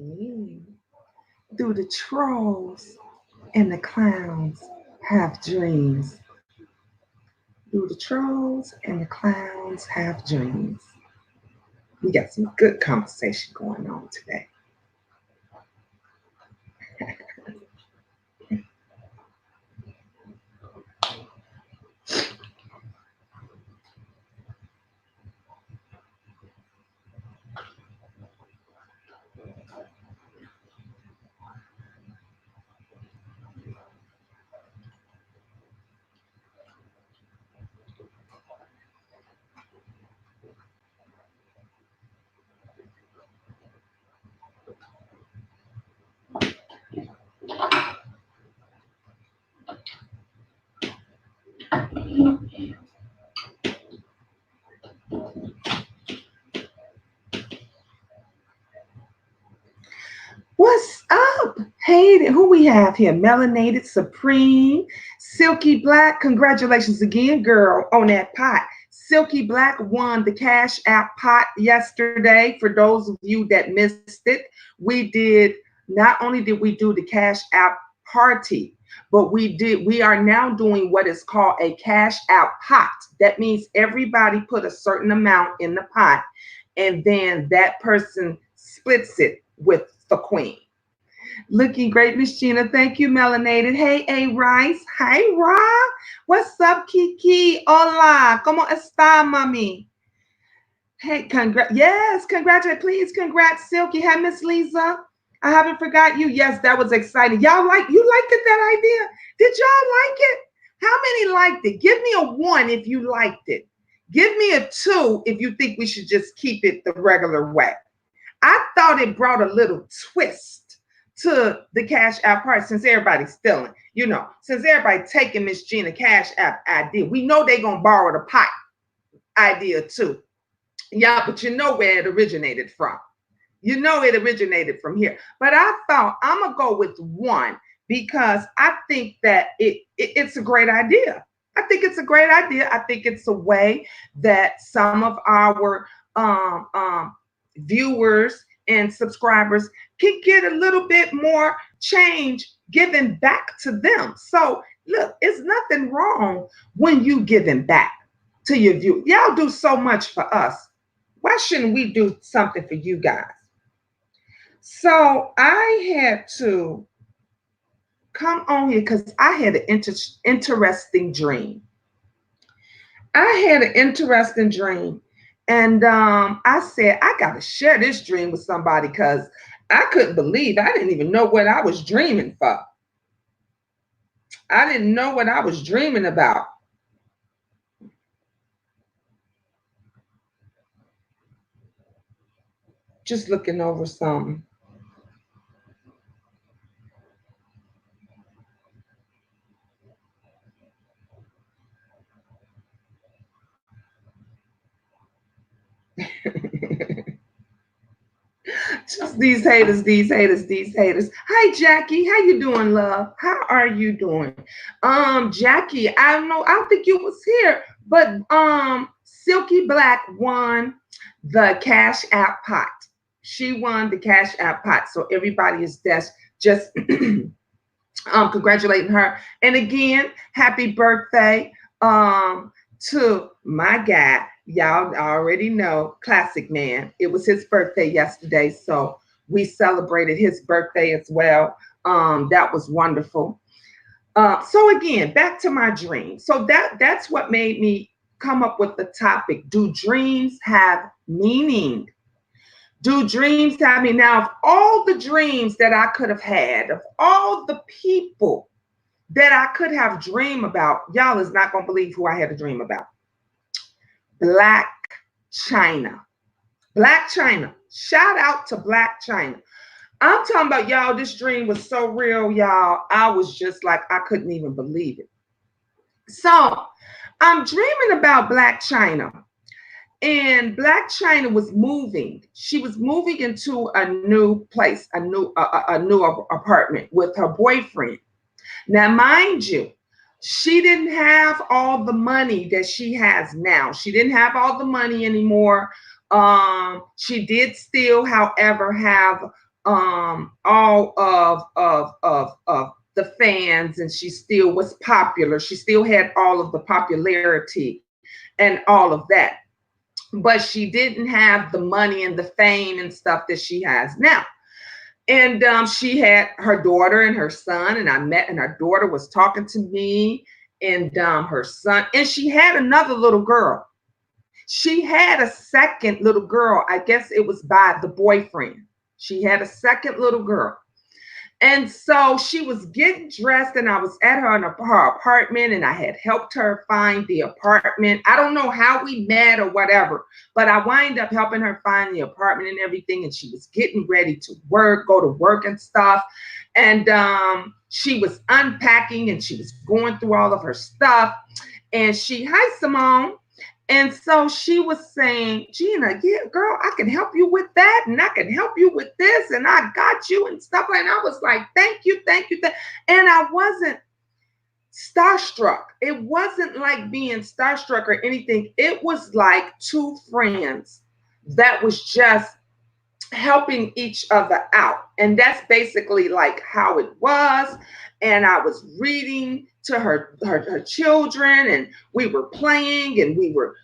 Do the trolls and the clowns have dreams? Do the trolls and the clowns have dreams? We got some good conversation going on today. What's up? Hey, who we have here? Melanated Supreme, Silky Black. Congratulations again, girl, on that pot. Silky Black won the Cash App pot yesterday. For those of you that missed it, not only did we do the Cash App party, but we are now doing what is called a Cash App pot. That means everybody put a certain amount in the pot, and then that person splits it with the queen. Looking great, Miss Gina. Thank you, Melanated. Hey, A Rice. Hi, Ra. What's up, Kiki? Hola. ¿Cómo está, mami? Hey, yes, congratulate. Please, congrats, Silky. Hi, Miss Lisa. I haven't forgot you. Yes, that was exciting. You liked it, that idea? Did y'all like it? How many liked it? Give me a 1 if you liked it. Give me a 2 if you think we should just keep it the regular way. I thought it brought a little twist to the Cash App part, since everybody's stealing, since everybody taking Miss Gina Cash App idea. We know they're going to borrow the pot idea too. Yeah, but you know where it originated from. You know it originated from here. But I thought I'm going to go with 1 because I think that it's a great idea. I think it's a great idea. I think it's a way that some of our viewers and subscribers can get a little bit more change given back to them. So look, it's nothing wrong when you giving back to your view. Y'all do so much for us. Why shouldn't we do something for you guys? So I had to come on here because I had an interesting dream. And I said, I got to share this dream with somebody because I couldn't believe I didn't even know what I was dreaming for. I didn't know what I was dreaming about. Just looking over something. Just these haters. Hi, Jackie. How you doing, love? How are you doing? Jackie, I don't think you was here, but Silky Black won the Cash App pot. She won the Cash App pot. So everybody is just congratulating her. And again, happy birthday to my guy. Y'all already know, Classic Man. It was his birthday yesterday, so we celebrated his birthday as well. That was wonderful. So again, back to my dream. So that's what made me come up with the topic. Do dreams have meaning? Do dreams have meaning? Now, of all the dreams that I could have had, of all the people that I could have dreamed about, y'all is not going to believe who I had a dream about. Blac Chyna. Blac Chyna. Shout out to Blac Chyna. I'm talking about, y'all, this dream was so real, y'all. I was just like, I couldn't even believe it. So I'm dreaming about Blac Chyna. And Blac Chyna was moving. She was moving into a new place, a new apartment with her boyfriend. Now, mind you, she didn't have all the money that she has now. She didn't have all the money anymore. She did still, however, have all of the fans, and she still was popular. She still had all of the popularity and all of that, but she didn't have the money and the fame and stuff that she has now. And she had her daughter and her son, and I met, and her daughter was talking to me, and her son, and she had another little girl. She had a second little girl. I guess it was by the boyfriend. She had a second little girl. And so she was getting dressed, and I was at her apartment, and I had helped her find the apartment. I don't know how we met or whatever, but I wind up helping her find the apartment and everything. And she was getting ready to go to work and stuff. And she was unpacking, and she was going through all of her stuff. And hi, Simone. And so she was saying, Gina, yeah, girl, I can help you with that. And I can help you with this. And I got you and stuff. And I was like, thank you, thank you. And I wasn't starstruck. It wasn't like being starstruck or anything. It was like two friends that was just helping each other out. And that's basically like how it was. And I was reading to her children, and we were playing, and we were,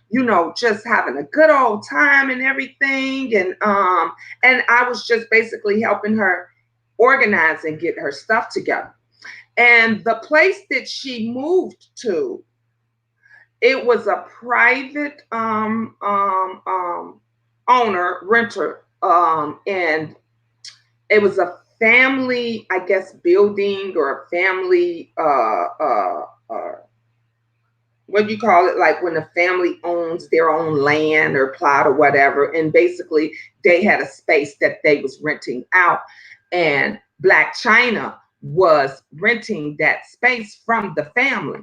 just having a good old time and everything. And I was just basically helping her organize and get her stuff together. And the place that she moved to, it was a private owner, renter, and it was a family, I guess, building, or a family, what do you call it? Like when a family owns their own land or plot or whatever. And basically they had a space that they was renting out, and Blac Chyna was renting that space from the family.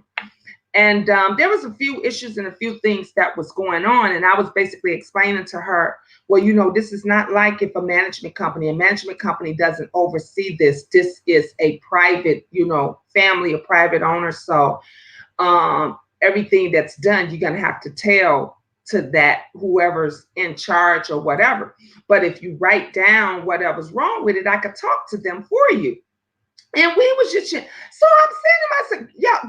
And there was a few issues and a few things that was going on. And I was basically explaining to her, well, this is not like if a management company doesn't oversee this. This is a private, family, a private owner. So everything that's done, you're going to have to tell to that whoever's in charge or whatever. But if you write down whatever's wrong with it, I could talk to them for you. And we was just, so I'm saying to myself, yeah,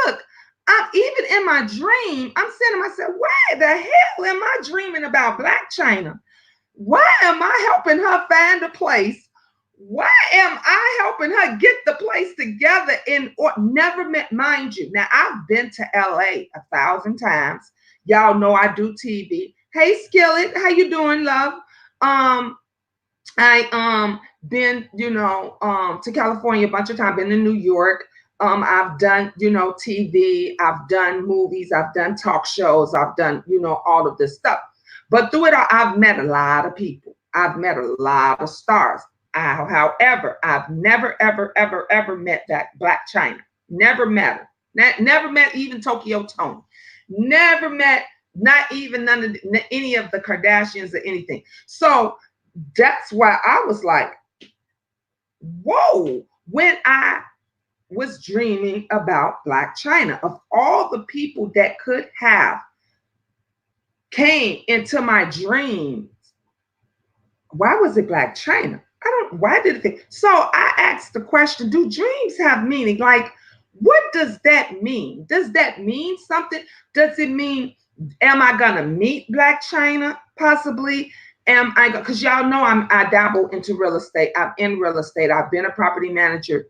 look, I'm even in my dream, I'm saying to myself, why the hell am I dreaming about Blac Chyna? Why am I helping her find a place? Why am I helping her get the place together? Never met, mind you. Now, I've been to LA 1,000 times. Y'all know I do TV. Hey, Skillet, how you doing, love? I been, to California a bunch of times, been to New York. I've done, TV, I've done movies, I've done talk shows, I've done, all of this stuff. But through it all, I've met a lot of people. I've met a lot of stars. However, I've never, ever, ever, ever met that Blac Chyna. Never met her. Never met even Tokyo Toni. Never met, not even any of the Kardashians or anything. So that's why I was like, whoa, when I was dreaming about Blac Chyna, of all the people that could have came into my dreams, why was it Blac Chyna? Why did it? So I asked the question, do dreams have meaning? Like, what does that mean? Does that mean something? Does it mean, am I gonna meet Blac Chyna? Possibly. Am I, because y'all know I dabble into real estate. I'm in real estate. I've been a property manager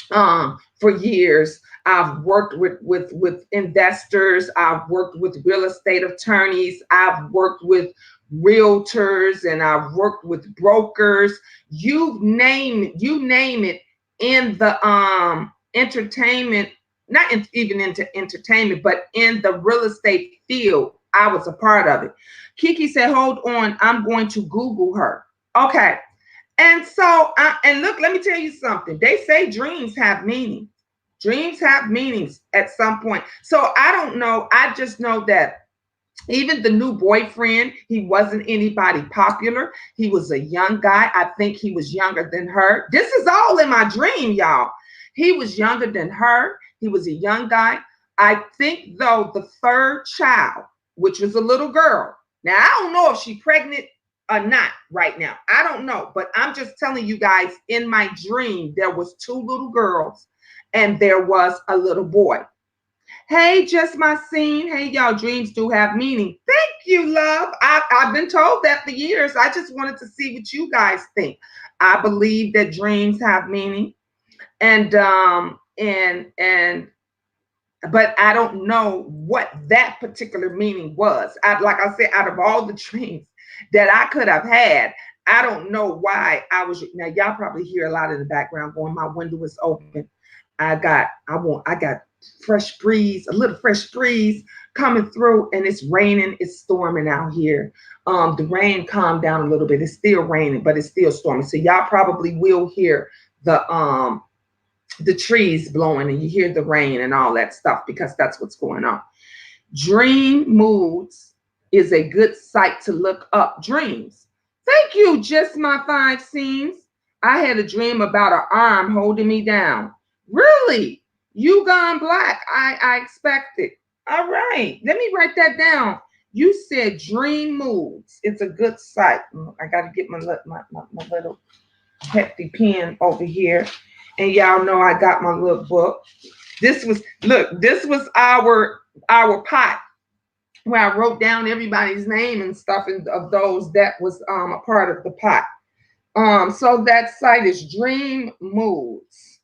for years. I've worked with investors. I've worked with real estate attorneys. I've worked with realtors, and I've worked with brokers. You name it in the entertainment, not even into entertainment, but in the real estate field, I was a part of it. Kiki said, hold on, I'm going to Google her. Okay. And so, and look, let me tell you something. They say dreams have meaning. Dreams have meanings at some point. So I don't know. I just know that even the new boyfriend, he wasn't anybody popular. He was a young guy. I think he was younger than her. This is all in my dream, y'all. He was younger than her. He was a young guy. I think, though, the third child, which was a little girl. Now, I don't know if she's pregnant or not right now. I don't know, but I'm just telling you guys, in my dream, there was two little girls and there was a little boy. Hey, just my scene. Hey, y'all, dreams do have meaning. Thank you, love. I've been told that for years. I just wanted to see what you guys think. I believe that dreams have meaning. And but I don't know what that particular meaning was. Like I said, out of all the dreams that I could have had, I don't know why I was. Now y'all probably hear a lot in the background going. My window is open. I got fresh breeze, a little fresh breeze coming through, and it's raining. It's storming out here. The rain calmed down a little bit. It's still raining, but it's still storming. So y'all probably will hear the trees blowing and you hear the rain and all that stuff because that's what's going on. Dream moods is a good site to look up dreams. Thank you, just my five scenes. I had a dream about an arm holding me down. Really? You gone black. I expected. All right. Let me write that down. You said dream moods. It's a good site. I got to get my little hefty pen over here. And y'all know I got my little book. This was our pot where I wrote down everybody's name and stuff of those that was a part of the pot. So that site is Dream Moods.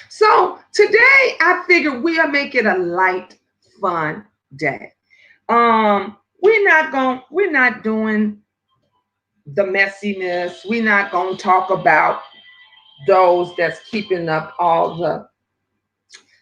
So today I figured we'll make it a light, fun day. We're not doing the messiness. We're not going to talk about those that's keeping up all the,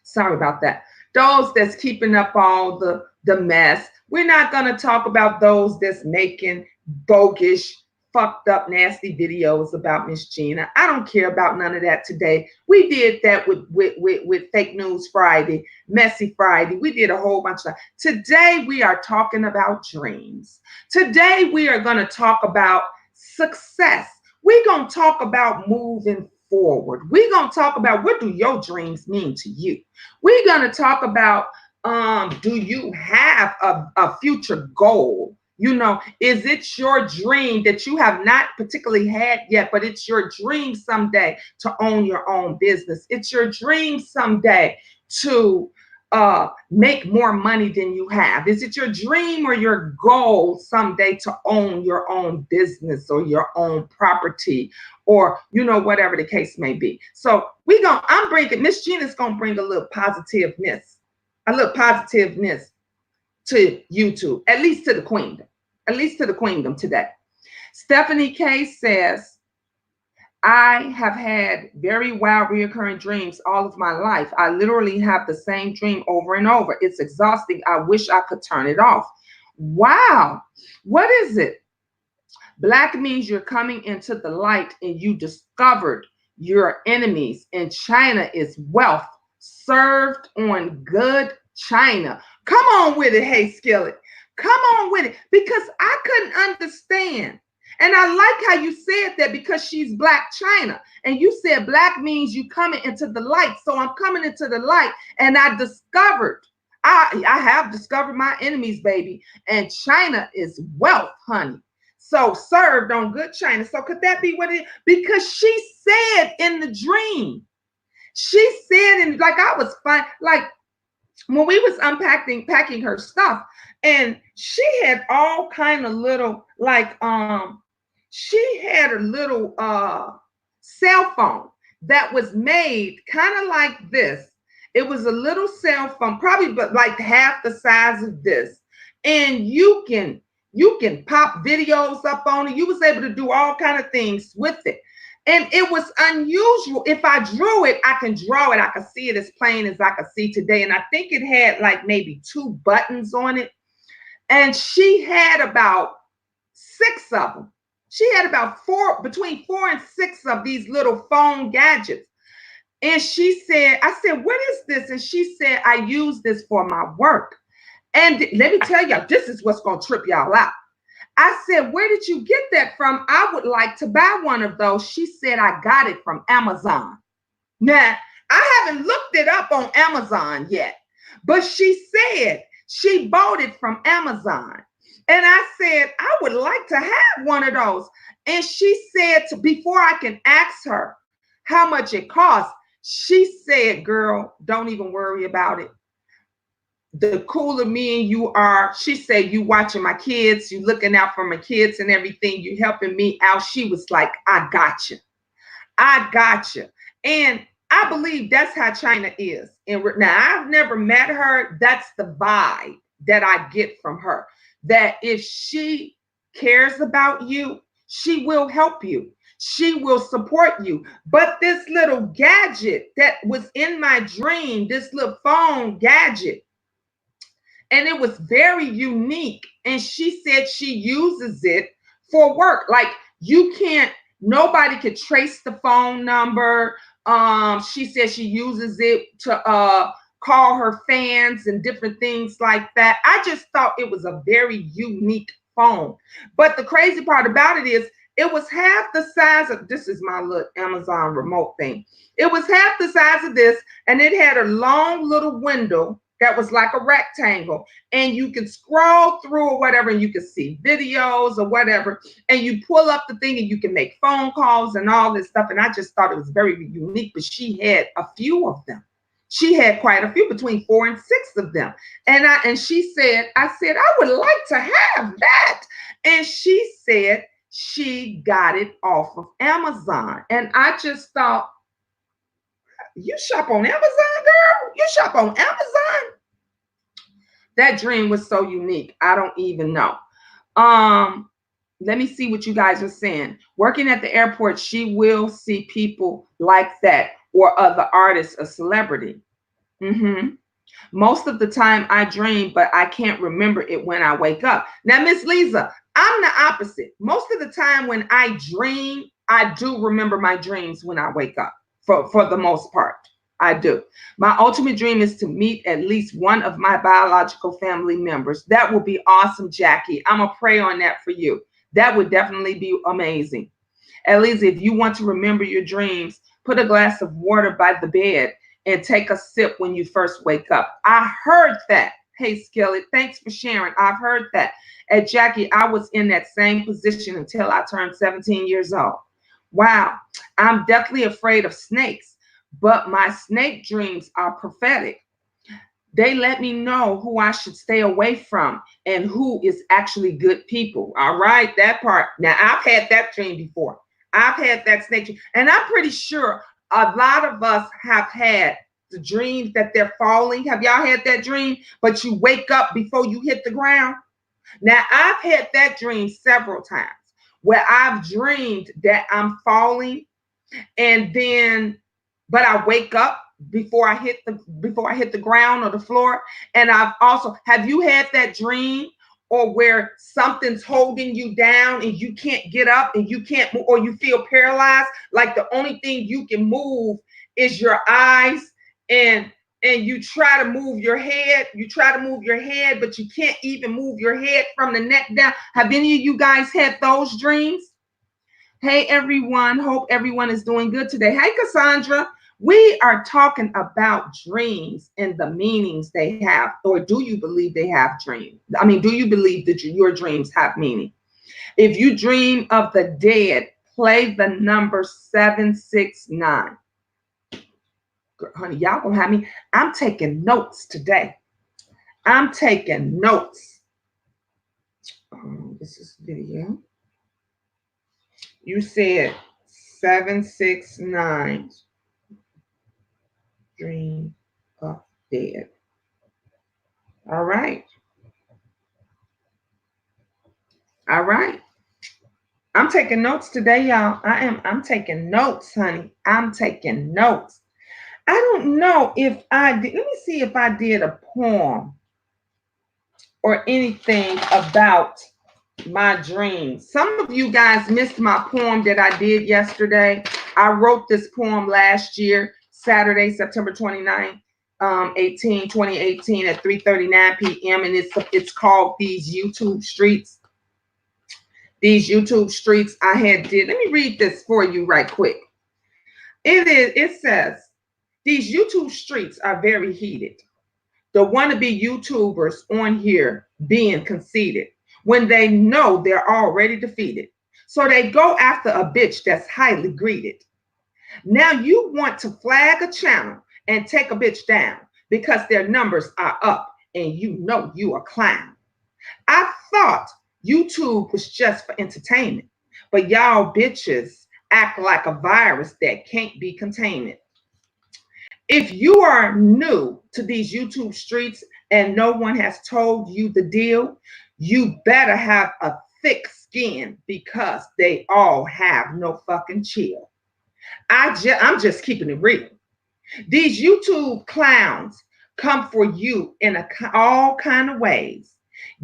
sorry about that, those that's keeping up all the mess. We're not going to talk about those that's making bogus, fucked up, nasty videos about Miss Gina. I don't care about none of that today. We did that with Fake News Friday, Messy Friday. We did a whole bunch of stuff. Today we are talking about dreams. Today we are going to talk about success. We're going to talk about moving forward. We're going to talk about what do your dreams mean to you. We're going to talk about do you have a future goal? You know, is it your dream that you have not particularly had yet, but it's your dream someday to own your own business? It's your dream someday to make more money than you have? Is it your dream or your goal someday to own your own business or your own property, or whatever the case may be? So I'm bringing, Miss Gina's gonna bring a little positiveness to YouTube, at least to the queendom today. Stephanie K says, I have had very wild reoccurring dreams all of my life. I literally have the same dream over and over. It's exhausting. I wish I could turn it off. Wow. What is it? Black means you're coming into the light and you discovered your enemies. And China is wealth served on good China. Come on with it, hey Skillet. Come on with it, because I couldn't understand. And I like how you said that, because she's Black China. And you said black means you coming into the light. So I'm coming into the light, and I have discovered my enemies, baby. And China is wealth, honey. So served on good China. So could that be what it is? Because she said in the dream, she said, and like I was fine, like when we was packing her stuff, and she had all kind of little, like, she had a little cell phone that was made kind of like this. It was a little cell phone, probably but like half the size of this. And you can pop videos up on it. You was able to do all kind of things with it. And it was unusual. If I drew it, I can draw it. I can see it as plain as I can see today. And I think it had like maybe 2 buttons on it. And she had about 6 of them. She had about between 4 and 6 of these little phone gadgets. And she said, I said, what is this? And she said, I use this for my work. And let me tell y'all, this is what's going to trip y'all out. I said, where did you get that from? I would like to buy one of those. She said, I got it from Amazon. Now, I haven't looked it up on Amazon yet, but she said She bought it from Amazon. And I said, I would like to have one of those. And she said, before I can ask her how much it costs, she said, girl, don't even worry about it. The cooler me and you are, she said, you watching my kids, you looking out for my kids and everything, you helping me out. She was like, I got you. I got you. And I believe that's how China is. And now I've never met her. That's the vibe that I get from her. That if she cares about you, she will help you. She will support you. But this little gadget that was in my dream, this little phone gadget, and it was very unique. And she said she uses it for work. Like you can't, nobody could trace the phone number. She said she uses it to call her fans and different things like that. I just thought it was a very unique phone. But the crazy part about it is it was half the size of, this is my little Amazon remote thing. It was half the size of this, and it had a long little window that was like a rectangle, and you could scroll through or whatever, and you could see videos or whatever, and you pull up the thing and you can make phone calls and all this stuff. And I just thought it was very unique, but she had a few of them. She had quite a few, between 4 and 6 of them. And she said, I said, I would like to have that. And she said she got it off of Amazon. And I just thought, you shop on Amazon, girl? You shop on Amazon? That dream was so unique. I don't even know. Let me see what you guys are saying. Working at the airport, she will see people like that or other artists, a celebrity. Most of the time I dream, but I can't remember it when I wake up. Now, Miss Lisa, I'm the opposite. Most of the time when I dream, I do remember my dreams when I wake up. For the most part, I do. My ultimate dream is to meet at least one of my biological family members. That would be awesome, Jackie. I'm going to pray on that for you. That would definitely be amazing. At least if you want to remember your dreams, put a glass of water by the bed and take a sip when you first wake up. I heard that. Hey, Skillet, thanks for sharing. I've heard that. And Jackie, I was in that same position until I turned 17 years old. Wow, I'm definitely afraid of snakes, but my snake dreams are prophetic. They let me know who I should stay away from and who is actually good people. All right, that part. Now, I've had that dream before. I've had that snake dream, and I'm pretty sure a lot of us have had the dreams that they're falling. Have y'all had that dream, but you wake up before you hit the ground? Now, I've had that dream several times, where I've dreamed that I'm falling, and then, but I wake up before I hit the ground or the floor. And I've also, have you had that dream or where something's holding you down and you can't get up and you can't move, or you feel paralyzed, like the only thing you can move is your eyes, and you try to move your head, but you can't even move your head from the neck down? Have any of you guys had those dreams? Hey, everyone. Hope everyone is doing good today. Hey, Cassandra. We are talking about dreams and the meanings they have. Or do you believe they have dreams? I mean, do you believe that your dreams have meaning? If you dream of the dead, play the number 769. Honey, y'all gonna have me. I'm taking notes today. I'm taking notes. This is video. You said 769. Dream of dead. All right. All right. I'm taking notes today, y'all. I'm taking notes, honey. I'm taking notes. I don't know if I did. Let me see if I did a poem or anything about my dreams. Some of you guys missed my poem that I did yesterday. I wrote this poem last year, Saturday, September 29th, 2018 at 3:39 p.m. And it's called These YouTube Streets. These YouTube Streets. Let me read this for you right quick. It says, these YouTube streets are very heated. the wannabe YouTubers on here being conceited when they know they're already defeated. So they go after a bitch that's highly greeted. Now you want to flag a channel and take a bitch down because their numbers are up and you know you a clown. I thought YouTube was just for entertainment, but y'all bitches act like a virus that can't be contained. If you are new to these YouTube streets and no one has told you the deal, you better have a thick skin because they all have no fucking chill. I'm just keeping it real. These YouTube clowns come for you in all kind of ways.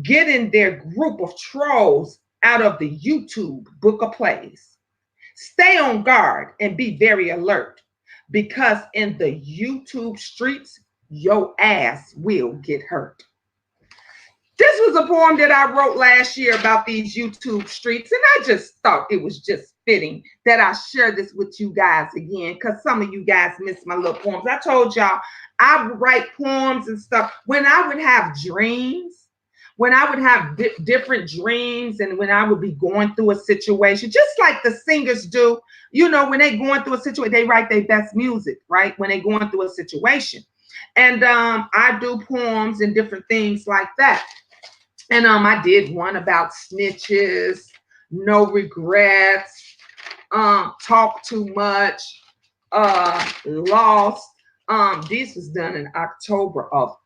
Get in their group of trolls out of the YouTube book of plays. Stay on guard and be very alert because in the YouTube streets, your ass will get hurt. This was a poem that I wrote last year about these YouTube streets, and I just thought it was just fitting that I share this with you guys again because some of you guys missed my little poems. I told y'all I would write poems and stuff when I would have dreams, when I would have different dreams, and when I would be going through a situation, just like the singers do. You know, when they're going through a situation, they write their best music, right? When they're going through a situation. And I do poems and different things like that. And I did one about snitches, no regrets, talk too much, lost. This was done in October of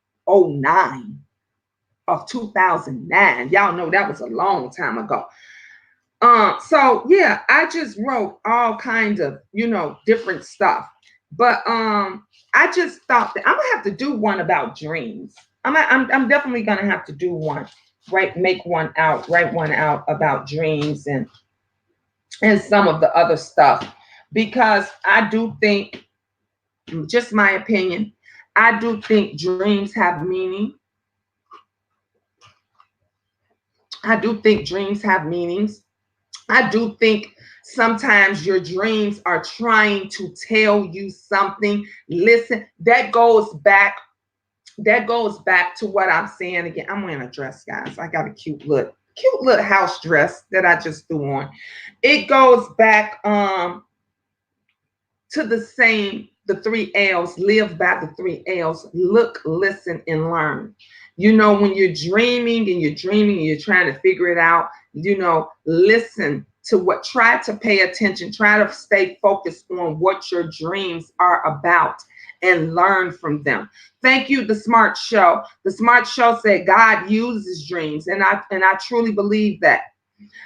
2009. Y'all know that was a long time ago. So yeah, I just wrote all kinds of, different stuff. But I just thought that I'm gonna have to do one about dreams. I'm definitely gonna have to do one. Write one out about dreams and some of the other stuff, because I do think, just my opinion, I do think dreams have meaning. I do think dreams have meanings. I do think sometimes your dreams are trying to tell you something. Listen, that goes back to what I'm saying again. I'm wearing a dress, guys. I got a cute little house dress that I just threw on. It goes back to the 3 L's. Live by the 3 L's. Look, listen, and learn. When you're dreaming and you're trying to figure it out, listen to try to pay attention, try to stay focused on what your dreams are about and learn from them. Thank you, The Smart Show. The Smart Show said God uses dreams, and I truly believe that.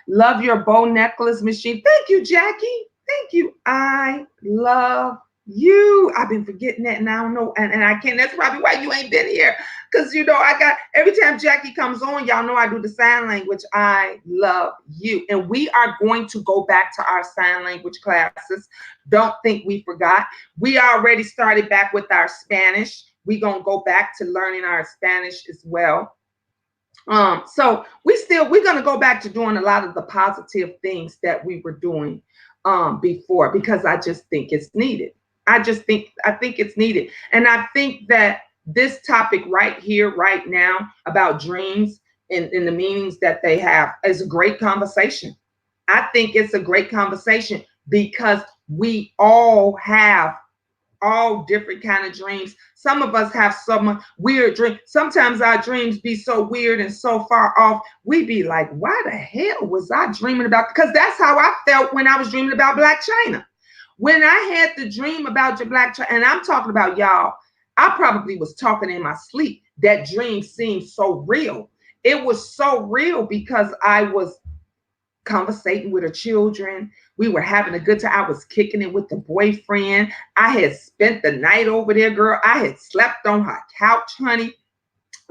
Love your bow necklace machine. Thank you, Jackie. Thank you. I love you. I've been forgetting that, and I don't know, and I can't. That's probably why you ain't been here, because I got, every time Jackie comes on, y'all know I do the sign language. I love you, and we are going to go back to our sign language classes. Don't think we forgot. We already started back with our Spanish. We're gonna go back to learning our Spanish as well. So we're gonna go back to doing a lot of the positive things that we were doing before, because I just think it's needed. I think it's needed. And I think that this topic right here, right now, about dreams and the meanings that they have is a great conversation. I think it's a great conversation because we all have all different kind of dreams. Some of us have some weird dreams. Sometimes our dreams be so weird and so far off. We be like, why the hell was I dreaming about? Because that's how I felt when I was dreaming about Blac Chyna. When I had the dream about your Blac Chyna, and I'm talking about, y'all, I probably was talking in my sleep. That dream seemed so real. It was so real because I was conversating with her children. We were having a good time. I was kicking it with the boyfriend. I had spent the night over there, girl. I had slept on her couch, honey.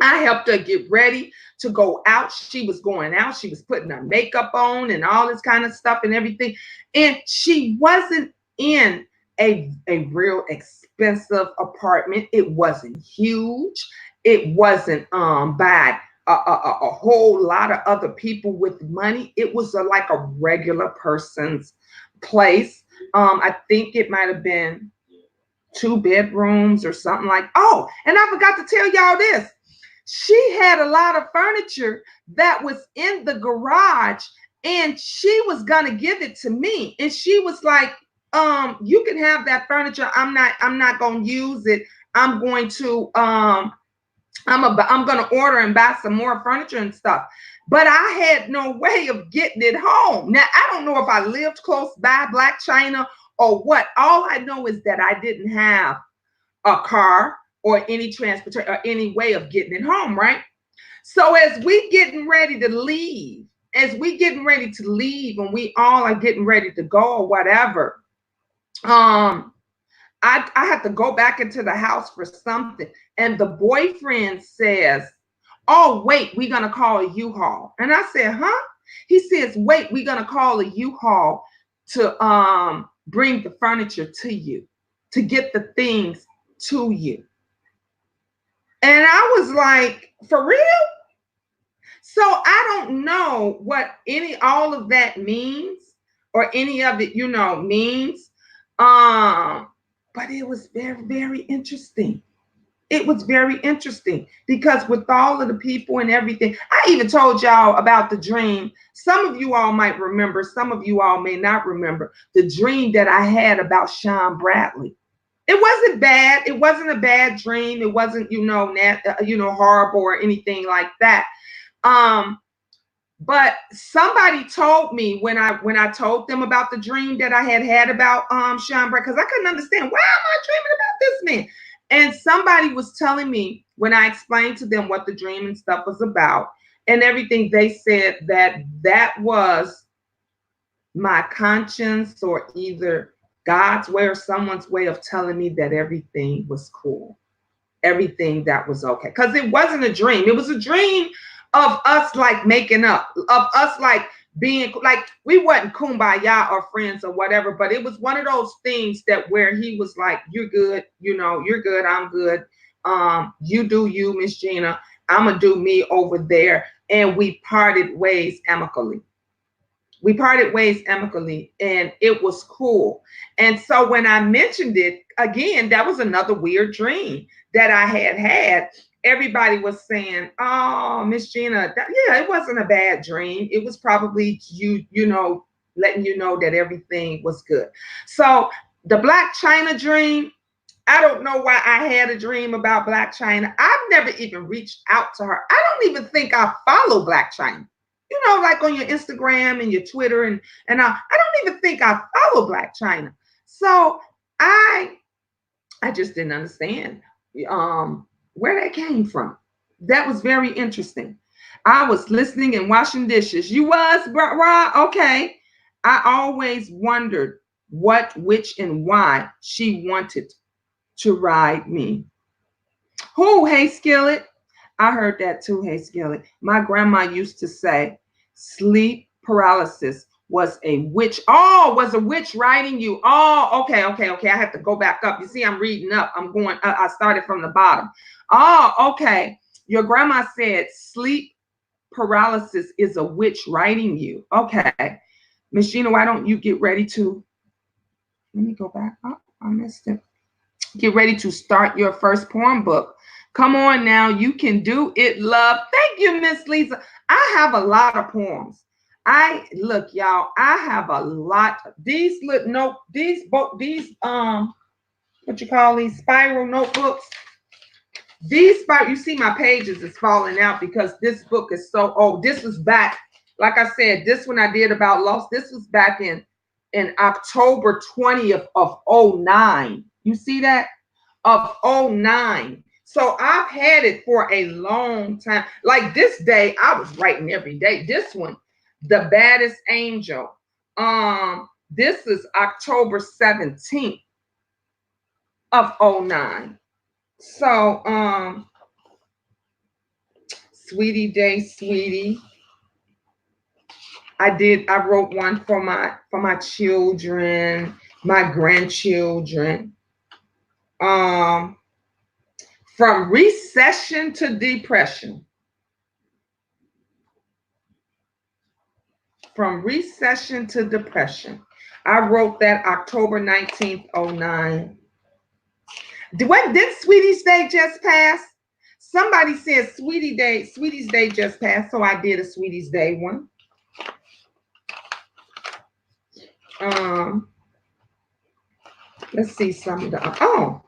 I helped her get ready to go out. She was going out. She was putting her makeup on and all this kind of stuff and everything. And she wasn't in a real expensive apartment. It wasn't huge. It wasn't by a whole lot of other people with money. It was like a regular person's place. I think it might have been 2 bedrooms or something like. Oh, and I forgot to tell y'all this. She had a lot of furniture that was in the garage, and she was gonna give it to me. And she was like, you can have that furniture. I'm not gonna use it. I'm going to I'm gonna order and buy some more furniture and stuff. But I had no way of getting it home. Now I don't know if I lived close by Black China or what. All I know is that I didn't have a car or any transportation or any way of getting it home, right? So as we getting ready to leave, and we all are getting ready to go or whatever, I had to go back into the house for something. And the boyfriend says, oh, wait, we're going to call a U-Haul. And I said, huh? He says, wait, we're going to call a U-Haul to bring the furniture to you, to get the things to you. And I was like, for real? So I don't know what all of that means or any of it, means. But it was very, very interesting. It was very interesting because with all of the people and everything, I even told y'all about the dream. Some of you all might remember, some of you all may not remember the dream that I had about Sean Bradley. It wasn't bad. It wasn't a bad dream. It wasn't, horrible or anything like that. But somebody told me when I told them about the dream that I had about Sean Bradley, because I couldn't understand, why am I dreaming about this man? And somebody was telling me when I explained to them what the dream and stuff was about and everything, they said that was my conscience or either God's way or someone's way of telling me that everything was cool, everything that was okay. Because it wasn't a dream. It was a dream of us like making up, of us like being like, we wasn't kumbaya or friends or whatever, but it was one of those things that where he was like, you're good, you're good, I'm good. You do you, Miss Gina, I'm gonna do me over there. And we parted ways amicably. And it was cool. And so when I mentioned it again, that was another weird dream that I had. Everybody was saying, oh, Miss Gina, it wasn't a bad dream. It was probably letting you know that everything was good. So the Black China dream, I don't know why I had a dream about Black China. I've never even reached out to her. I don't even think I follow Black China. Like on your Instagram and your Twitter and I don't even think I follow Black China. So I just didn't understand where that came from. That was very interesting. I was listening and washing dishes. You was, Ra? Okay. I always wondered what, which, and why she wanted to ride me. Who, hey Skillet? I heard that too, hey Skillet. My grandma used to say sleep paralysis was a witch. Oh, was a witch riding you. Oh, okay. I have to go back up. You see, I'm reading up. I started from the bottom. Oh, okay. Your grandma said sleep paralysis is a witch riding you. Okay. Miss Gina, why don't you get ready to, let me go back up. I missed it. Get ready to start your first poem book. Come on now, you can do it, love. Thank you, Miss Lisa. I have a lot of poems. Look, y'all, I have a lot. These what you call these spiral notebooks? You see my pages is falling out because this book is so old. This was back, like I said, this one I did about loss. This was back in October 20th of 2009. You see that? Of 2009. So I've had it for a long time. Like this day, I was writing every day. This one, The Baddest Angel. This is October 17th of 2009. So Sweetie Day, Sweetie. I wrote one for my children, my grandchildren. From recession to depression. From recession to depression. I wrote that October 19th, 2009. Did Sweetie's Day just pass? Somebody said Sweetie's Day just passed, so I did a Sweetie's Day one. Um, let's see some of the. Oh,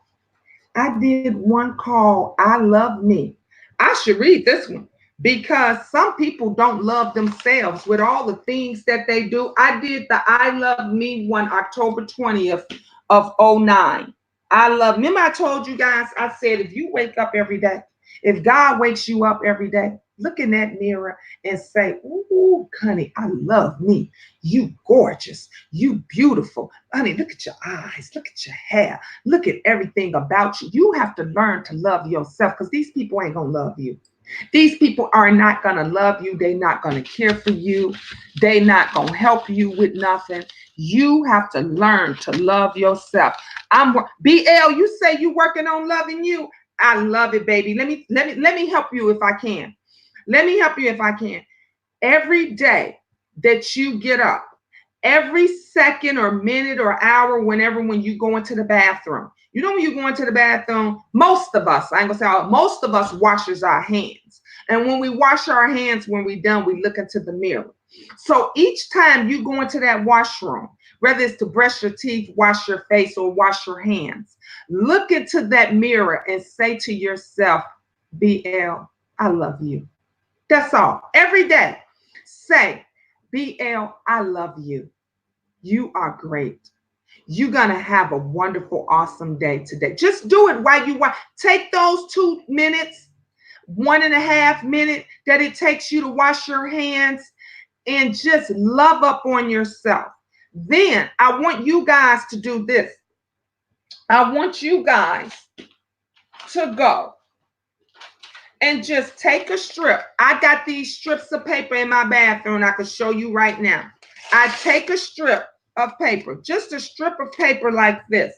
I did one called "I Love Me." I should read this one because some people don't love themselves with all the things that they do. I did the "I Love Me" one October 20th of '09. I love. Remember, I told you guys. I said if you wake up every day, if God wakes you up every day, look in that mirror and say, "Ooh, honey, I love me. You gorgeous. You beautiful, honey. Look at your eyes. Look at your hair. Look at everything about you." You have to learn to love yourself because these people ain't gonna love you. These people are not gonna love you. They're not gonna care for you. They're not gonna help you with nothing. You have to learn to love yourself. I'm BL. You say you working on loving you. I love it, baby. Let me help you if I can. Let me help you if I can. Every day that you get up, every second or minute or hour, when you go into the bathroom, you know, when you go into the bathroom, most of us, I ain't gonna say all, most of us washes our hands. And when we wash our hands, when we done, we look into the mirror. So each time you go into that washroom, whether it's to brush your teeth, wash your face, or wash your hands, look into that mirror and say to yourself, BL, I love you. That's all. Every day, say, BL, I love you. You are great. You're going to have a wonderful, awesome day today. Just do it while you watch. Take those 2 minutes, 1.5 minutes that it takes you to wash your hands and just love up on yourself. Then I want you guys to do this. I want you guys to go and just take a strip. I got these strips of paper in my bathroom. I can show you right now. I take a strip of paper, just a strip of paper like this,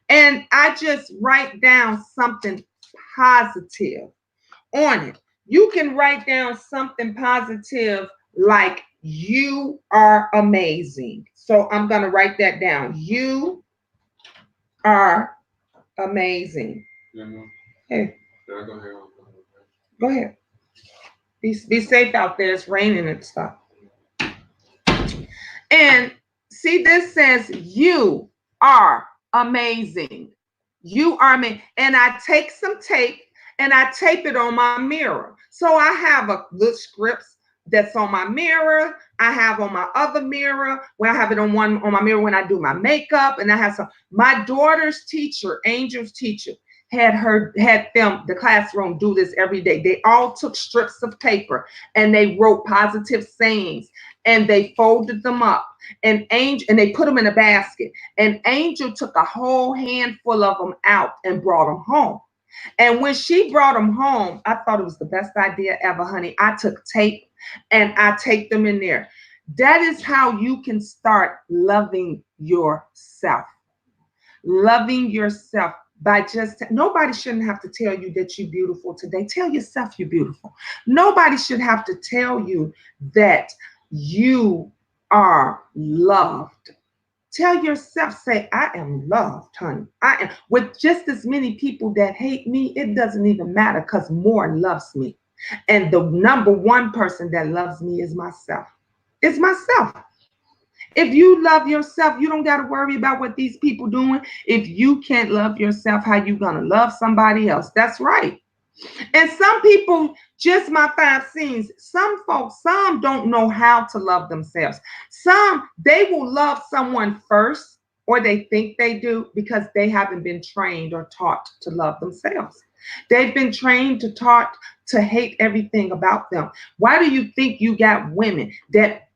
and I just write down something positive on it. You can write down something positive like you are amazing. So I'm going to write that down. You are amazing. Hey, go ahead. Be safe out there. It's raining and stuff. And see, this says you are amazing. You are me. And I take some tape and I tape it on my mirror. So I have a little scripts that's on my mirror. I have on my other mirror where I have it on my mirror when I do my makeup. And I have some. My daughter's teacher, Angel's teacher, had them, the classroom, do this every day. They all took strips of paper and they wrote positive sayings and they folded them up and they put them in a basket. And Angel took a whole handful of them out and brought them home. And when she brought them home, I thought it was the best idea ever, honey. I took tape and I taped them in there. That is how you can start loving yourself. Loving yourself by just, nobody shouldn't have to tell you that you're beautiful today. Tell yourself you're beautiful. Nobody should have to tell you that you are loved. Tell yourself, say, I am loved, honey. I am. With just as many people that hate me, it doesn't even matter because more loves me. And the number one person that loves me is myself. It's myself. If you love yourself, you don't got to worry about what these people doing. If you can't love yourself, how you gonna love somebody else? That's right. And some people, just my 5 scenes, some folks, some don't know how to love themselves. Some, they will love someone first, or they think they do because they haven't been trained or taught to love themselves. They've been trained to taught to hate everything about them. Why do you think you got women that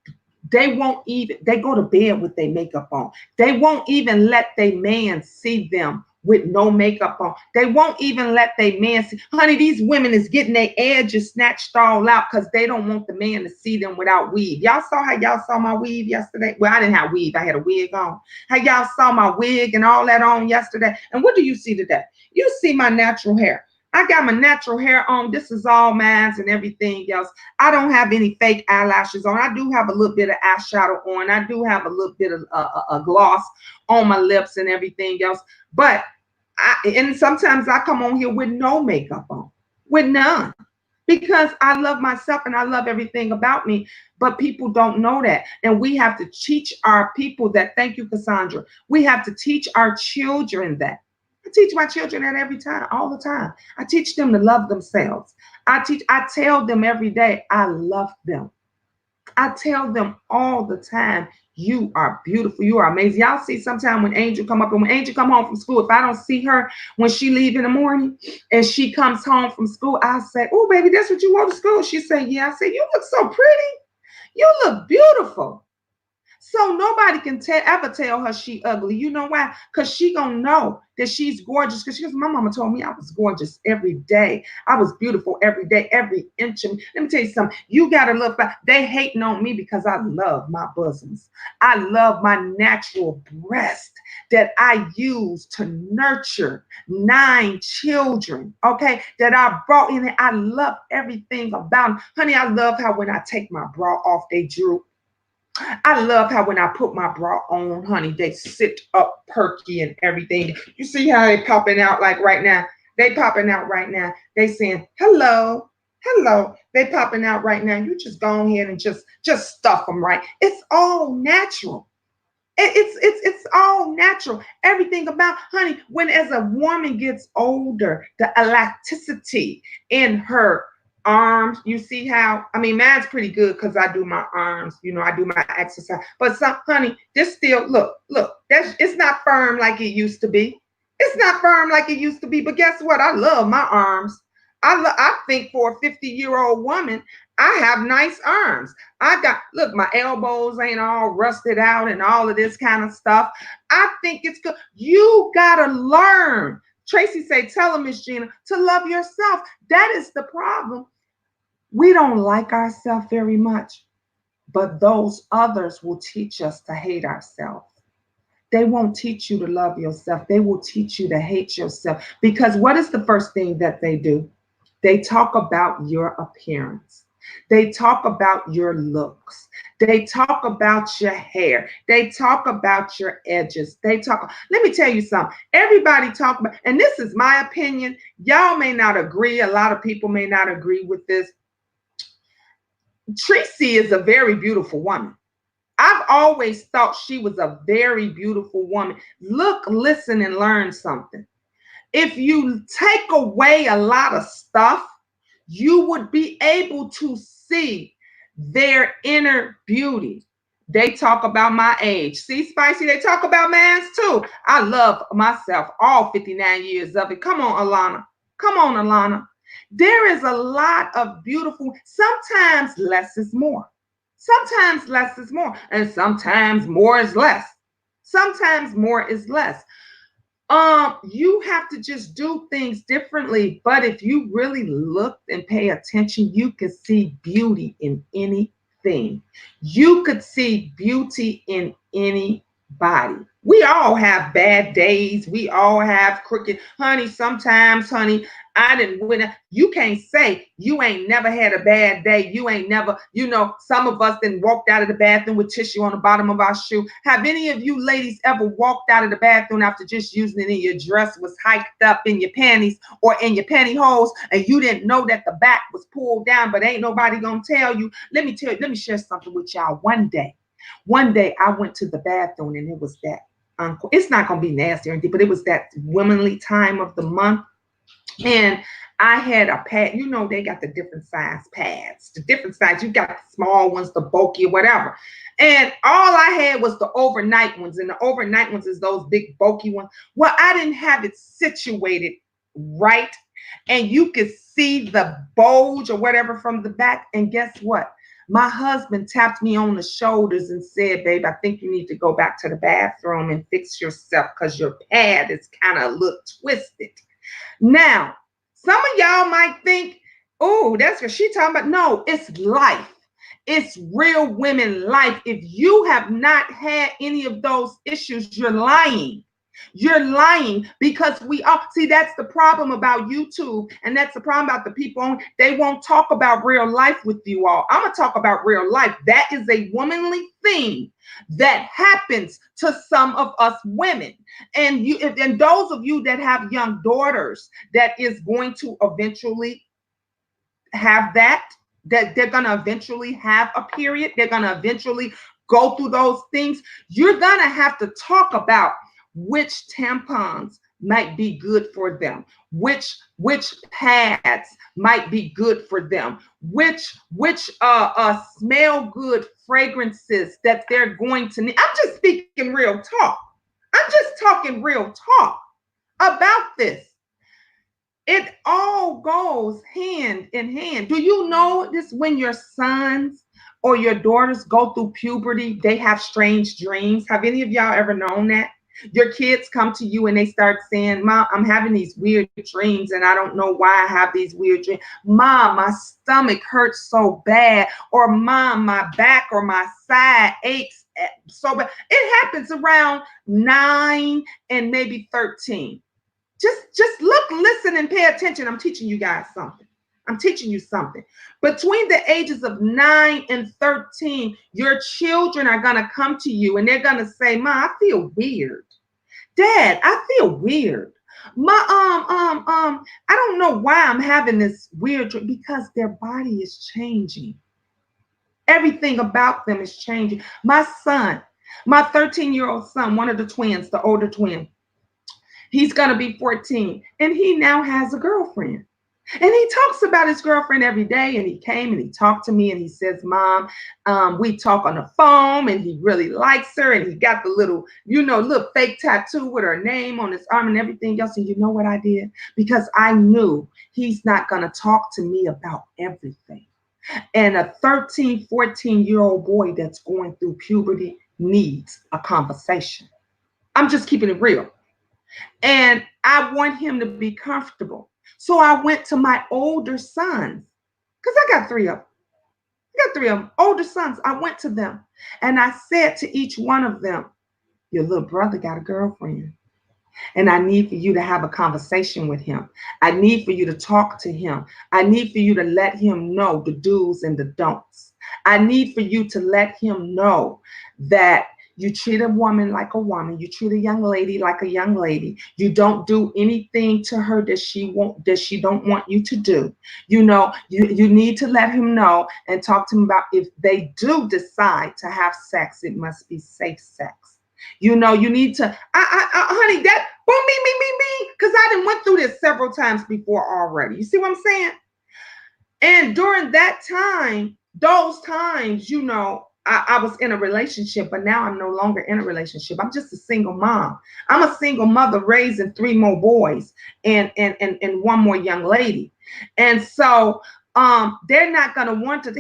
they won't even, they go to bed with their makeup on. They won't even let their man see them with no makeup on. They won't even let their man see. Honey, these women is getting their edges snatched all out because they don't want the man to see them without weave. Y'all saw how y'all saw my weave yesterday? Well, I didn't have weave. I had a wig on. How y'all saw my wig and all that on yesterday? And what do you see today? You see my natural hair. I got my natural hair on. This is all mine and everything else. I don't have any fake eyelashes on. I do have a little bit of eyeshadow on. I do have a little bit of a gloss on my lips and everything else. But And sometimes I come on here with no makeup on, with none, because I love myself and I love everything about me. But people don't know that. And we have to teach our people that. Thank you, Cassandra. We have to teach our children that. I teach my children that every time, all the time. I teach them to love themselves. I tell them every day, I love them. I tell them all the time, you are beautiful. You are amazing. Y'all see sometime when Angel come up, and when Angel come home from school, if I don't see her when she leave in the morning and she comes home from school, I say, oh, baby, that's what you wore to school. She say, yeah. I say, you look so pretty. You look beautiful. So nobody can ever tell her she ugly. You know why? Because she gonna know that she's gorgeous. Because she goes, my mama told me I was gorgeous every day. I was beautiful every day, every inch of me. Let me tell you something. You gotta look back. They hating on me because I love my bosoms. I love my natural breast that I use to nurture 9 children. Okay, that I brought in. I love everything about them. Honey, I love how when I take my bra off, they droop. I love how when I put my bra on, honey, they sit up perky and everything. You see how they popping out like right now? They popping out right now. They saying, hello, hello. They popping out right now. You just go ahead and just stuff them right. It's all natural. It's all natural. Everything about, honey, when as a woman gets older, the elasticity in her arms, you see how, I mean, mine's pretty good because I do my arms, you know, I do my exercise. But some, honey, this still, look, it's not firm like it used to be. It's not firm like it used to be. But guess what? I love my arms. I think for a 50-year-old woman, I have nice arms. I got, look, my elbows ain't all rusted out and all of this kind of stuff. I think it's good. You gotta learn. Tracy say, tell her, Miss Gina, to love yourself. That is the problem. We don't like ourselves very much, but those others will teach us to hate ourselves. They won't teach you to love yourself. They will teach you to hate yourself. Because what is the first thing that they do? They talk about your appearance. They talk about your looks. They talk about your hair. They talk about your edges. They talk. Let me tell you something. Everybody talk about, and this is my opinion. Y'all may not agree. A lot of people may not agree with this. Tracy is a very beautiful woman. I've always thought she was a very beautiful woman. Look, listen, and learn something. If you take away a lot of stuff, you would be able to see their inner beauty. They talk about my age. See, Spicy, they talk about man's too. I love myself, all 59 years of it. Come on, Alana. Come on, Alana. There is a lot of beautiful, sometimes less is more. Sometimes less is more, and sometimes more is less. Sometimes more is less. You have to just do things differently. But if you really look and pay attention, you can see beauty in anything. You could see beauty in anybody. We all have bad days. We all have crooked, honey. Sometimes, honey, I didn't win. You can't say you ain't never had a bad day. You ain't never, you know, some of us then walked out of the bathroom with tissue on the bottom of our shoe. Have any of you ladies ever walked out of the bathroom after just using it and your dress was hiked up in your panties or in your pantyhose and you didn't know that the back was pulled down, but ain't nobody gonna tell you? Let me share something with y'all. One day I went to the bathroom and it was that, it's not gonna be nasty or anything, but it was that womanly time of the month. And I had a pad, you know, they got the different size pads, the different size. You got the small ones, the bulky, whatever. And all I had was the overnight ones. And the overnight ones is those big bulky ones. Well, I didn't have it situated right. And you could see the bulge or whatever from the back. And guess what? My husband tapped me on the shoulders and said, babe, I think you need to go back to the bathroom and fix yourself because your pad is kind of look twisted. Now, some of y'all might think, oh, that's what she's talking about. No, it's life. It's real women life. If you have not had any of those issues, you're lying. You're lying because we are. See, that's the problem about YouTube, and that's the problem about the people on. They won't talk about real life with you all. I'm gonna talk about real life. That is a womanly thing that happens to some of us women. And and those of you that have young daughters that is going to eventually have that they're going to eventually have a period, they're going to eventually go through those things. You're going to have to talk about which tampons might be good for them, which pads might be good for them, which smell good fragrances that they're going to need. I'm just speaking real talk. I'm just talking real talk about this. It all goes hand in hand. Do you know this? When your sons or your daughters go through puberty, they have strange dreams. Have any of y'all ever known that? Your kids come to you and they start saying, Mom, I'm having these weird dreams and I don't know why I have these weird dreams. Mom, my stomach hurts so bad. Or Mom, my back or my side aches so bad. It happens around 9 and maybe 13. Just look, listen, and pay attention. I'm teaching you guys something. I'm teaching you something. Between the ages of 9 and 13, your children are going to come to you and they're going to say, Ma, I feel weird. Dad, I feel weird. I don't know why I'm having this weird dream, because their body is changing. Everything about them is changing. My son, my 13-year-old son, one of the twins, the older twin, he's going to be 14 and he now has a girlfriend. And he talks about his girlfriend every day. And he came and he talked to me and he says, Mom, we talk on the phone and he really likes her. And he got the little, little fake tattoo with her name on his arm and everything else. And you know what I did? Because I knew he's not going to talk to me about everything. And a 13, 14-year-old boy that's going through puberty needs a conversation. I'm just keeping it real. And I want him to be comfortable. So I went to my older sons, because I got 3 of them. I got 3 of them, older sons. I went to them and I said to each one of them, your little brother got a girlfriend. And I need for you to have a conversation with him. I need for you to talk to him. I need for you to let him know the do's and the don'ts. I need for you to let him know that you treat a woman like a woman. You treat a young lady like a young lady. You don't do anything to her that she don't want you to do. You need to let him know and talk to him about, if they do decide to have sex, it must be safe sex. You need to, honey, that, well, me, because I done went through this several times before already. You see what I'm saying? And during that time, those times, I was in a relationship, but now I'm no longer in a relationship. I'm just a single mom. I'm a single mother raising 3 more boys and 1 more young lady. And so they're not gonna want to.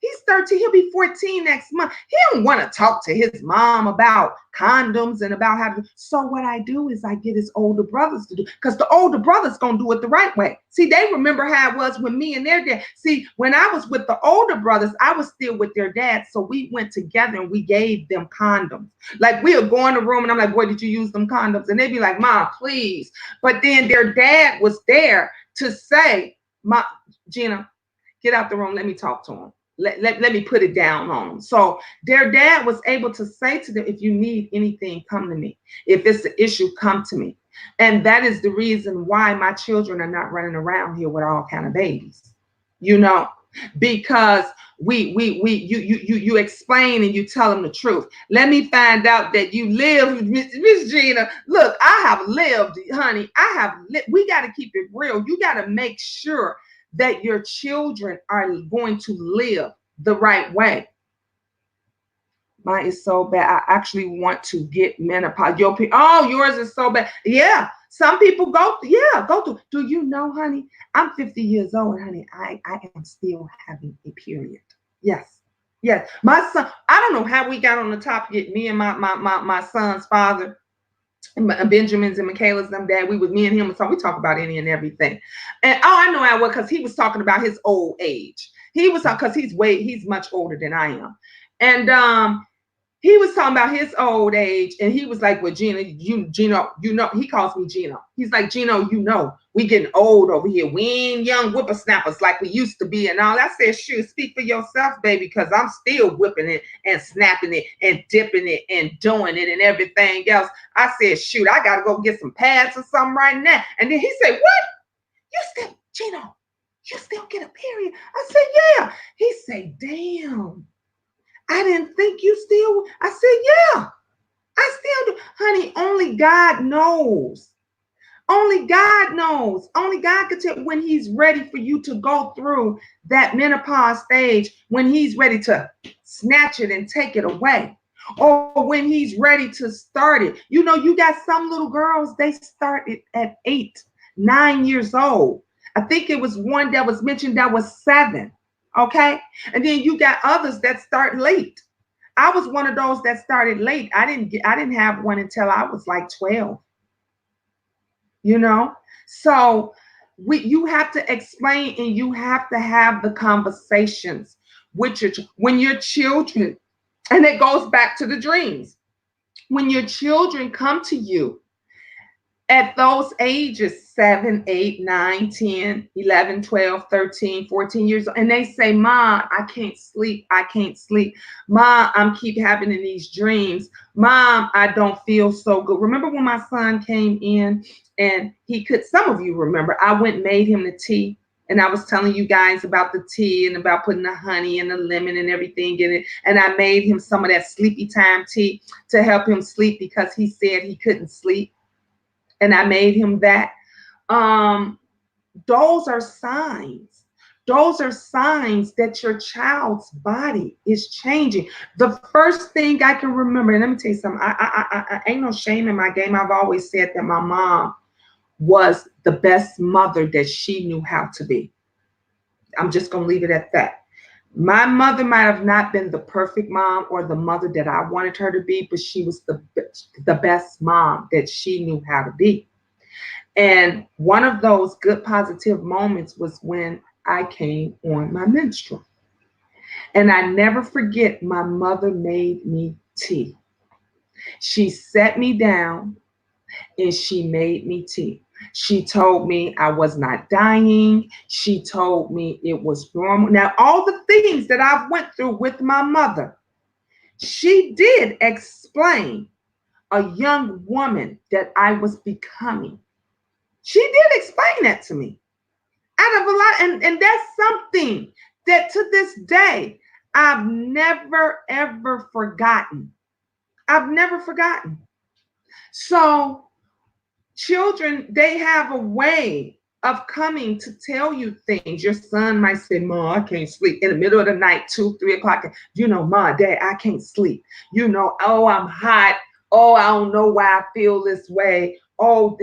He's 13. He'll be 14 next month. He don't want to talk to his mom about condoms and about how to. So what I do is I get his older brothers to do, because the older brothers gonna do it the right way. See, they remember how it was with me and their dad. See, when I was with the older brothers, I was still with their dad. So we went together and we gave them condoms. Like, we'll go in the room and I'm like, boy, did you use them condoms? And they'd be like, Mom, please. But then their dad was there to say, Gina, get out the room. Let me talk to him. Let me put it down on them. So their dad was able to say to them, if you need anything, come to me. If it's an issue, come to me. And that is the reason why my children are not running around here with all kind of babies, because you explain and you tell them the truth. Let me find out that you live, Miss Gina. Look, I have lived, honey. We got to keep it real. You got to make sure that your children are going to live the right way. Mine is so bad. I actually want to get menopause. Yours is so bad. Yeah, some people go through. Do you know, honey? I'm 50 years old, honey. I am still having a period. Yes. My son. I don't know how we got on the topic. Me and my son's father. Benjamin's and Michaela's dad, me and him, so we talk about any and everything. And I know I was, because he was talking about his old age. He was talking, because he's much older than I am. And He was talking about his old age, and he was like, well, Gina, Gino, he calls me Gino. He's like, Gino, we getting old over here. We ain't young whippersnappers like we used to be and all. I said, shoot, speak for yourself, baby, because I'm still whipping it and snapping it and dipping it and doing it and everything else. I said, shoot, I got to go get some pads or something right now. And then he said, what? You still, Gino, you still get a period? I said, yeah. He said, damn. I didn't think you still. I said, yeah, I still do. Honey, only God knows. Only God knows. Only God can tell when he's ready for you to go through that menopause stage, when he's ready to snatch it and take it away, or when he's ready to start it. You know, you got some little girls, they start it at 8, 9 years old. I think it was one that was mentioned that was 7. Okay. And then you got others that start late. I was one of those that started late. I didn't have one until I was like 12. You know? So you have to explain, and you have to have the conversations with when your children, and it goes back to the dreams. When your children come to you at those ages, 7, 8, 9, 10, 11, 12, 13, 14 years old, and they say, Mom, I can't sleep. I can't sleep. Mom, I'm keep having these dreams. Mom, I don't feel so good. Remember when my son came in and some of you remember, I went and made him the tea. And I was telling you guys about the tea and about putting the honey and the lemon and everything in it. And I made him some of that sleepy time tea to help him sleep because he said he couldn't sleep. And I made him that. Those are signs. Those are signs that your child's body is changing. The first thing I can remember, and let me tell you something, I ain't no shame in my game. I've always said that my mom was the best mother that she knew how to be. I'm just going to leave it at that. My mother might have not been the perfect mom or the mother that I wanted her to be, but she was the best mom that she knew how to be. And one of those good positive moments was when I came on my menstrual. And I never forget, my mother made me tea. She sat me down and she made me tea. She told me I was not dying. She told me it was normal. Now, all the things that I've went through with my mother, she did explain a young woman that I was becoming. She did explain that to me. Out of a lot, and that's something that to this day I've never ever forgotten. I've never forgotten. So children, they have a way of coming to tell you things. Your son might say, Mom, I can't sleep in the middle of the night, 2, 3 o'clock. Mom, Dad, I can't sleep. Oh, I'm hot. Oh, I don't know why I feel this way. Oh,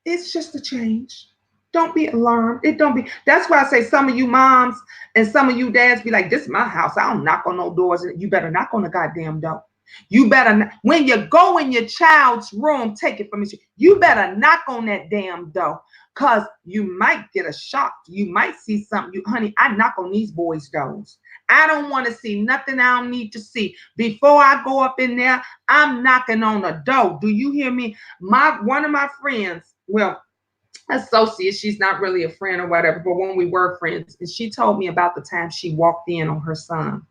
it's just a change. Don't be alarmed. It don't be. That's why I say some of you moms and some of you dads be like, this is my house. I don't knock on no doors. You better knock on the goddamn door. You better, when you go in your child's room, take it from me. You better knock on that damn door, because you might get a shock. You might see something. Honey, I knock on these boys' doors. I don't want to see nothing I don't need to see. Before I go up in there, I'm knocking on a door. Do you hear me? One of my friends, well, associate, she's not really a friend or whatever, but when we were friends, and she told me about the time she walked in on her son.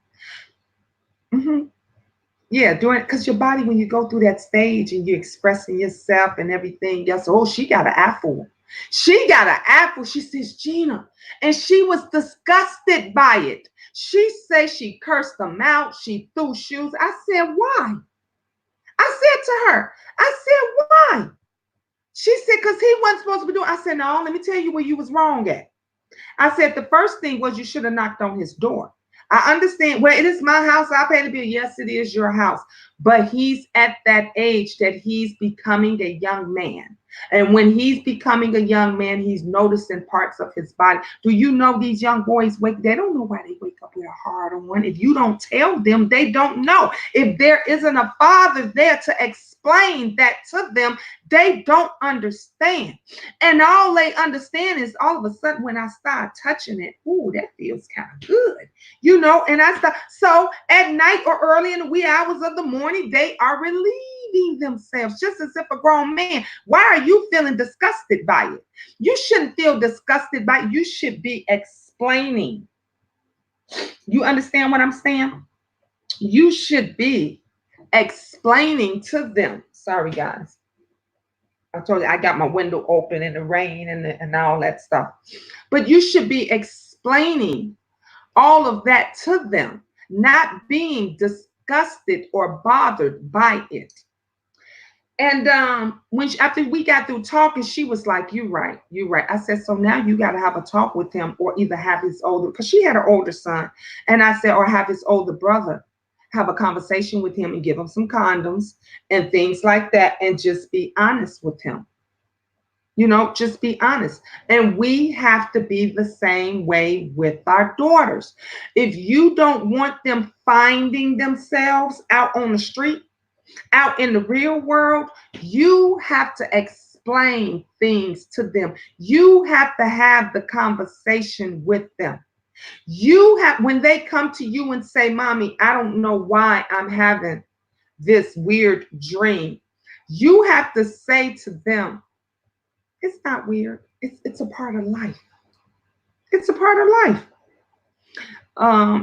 Yeah, because your body, when you go through that stage and you're expressing yourself and everything else, oh, she got an apple. She got an apple. She says, Gina, and she was disgusted by it. She says she cursed them out. She threw shoes. I said, why? I said to her, I said, why? She said, because he wasn't supposed to be doing. I said, no, let me tell you where you was wrong at. I said, the first thing was you should have knocked on his door. I understand. Well, it is my house. I pay the bill. Yes, it is your house. But he's at that age that he's becoming a young man. And when he's becoming a young man, he's noticing parts of his body. Do you know these young boys they don't know why they wake up with a hard on. If you don't tell them, they don't know. If there isn't a father there to explain that to them, they don't understand. And all they understand is all of a sudden when I start touching it, ooh, that feels kind of good. And I start, so at night or early in the wee hours of the morning, they are relieving themselves just as if a grown man. Why are you feeling disgusted by it? You shouldn't feel disgusted by it. You should be explaining. You understand what I'm saying? You should be explaining to them. Sorry, guys. I told you I got my window open in the rain and all that stuff. But you should be explaining all of that to them, not being disgusted or bothered by it. And after we got through talking, she was like, "You right. I said, "So now you got to have a talk with him, or either have his older," because she had an older son, and I said, "or have his older brother have a conversation with him and give him some condoms and things like that, and just be honest with him. Just be honest." And we have to be the same way with our daughters. If you don't want them finding themselves out on the street, out in the real world, you have to explain things to them. You have to have the conversation with them. When they come to you and say, "Mommy, I don't know why I'm having this weird dream," you have to say to them, "It's not weird. It's a part of life. It's a part of life."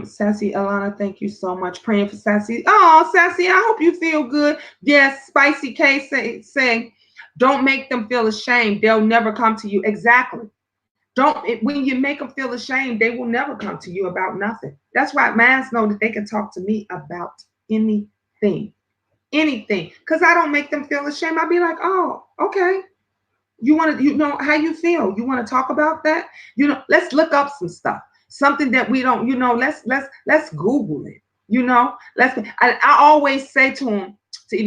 Sassy Alana, thank you so much. Praying for Sassy. Oh, Sassy, I hope you feel good. Yes, Spicy K saying, "Don't make them feel ashamed. They'll never come to you." Exactly. When you make them feel ashamed, they will never come to you about nothing. That's why mans know that they can talk to me about anything. Anything. Because I don't make them feel ashamed. I'll be like, "Oh, okay. You want to, how you feel? You want to talk about that? Let's look up some stuff. Something that we don't, let's Google it. I always say to him,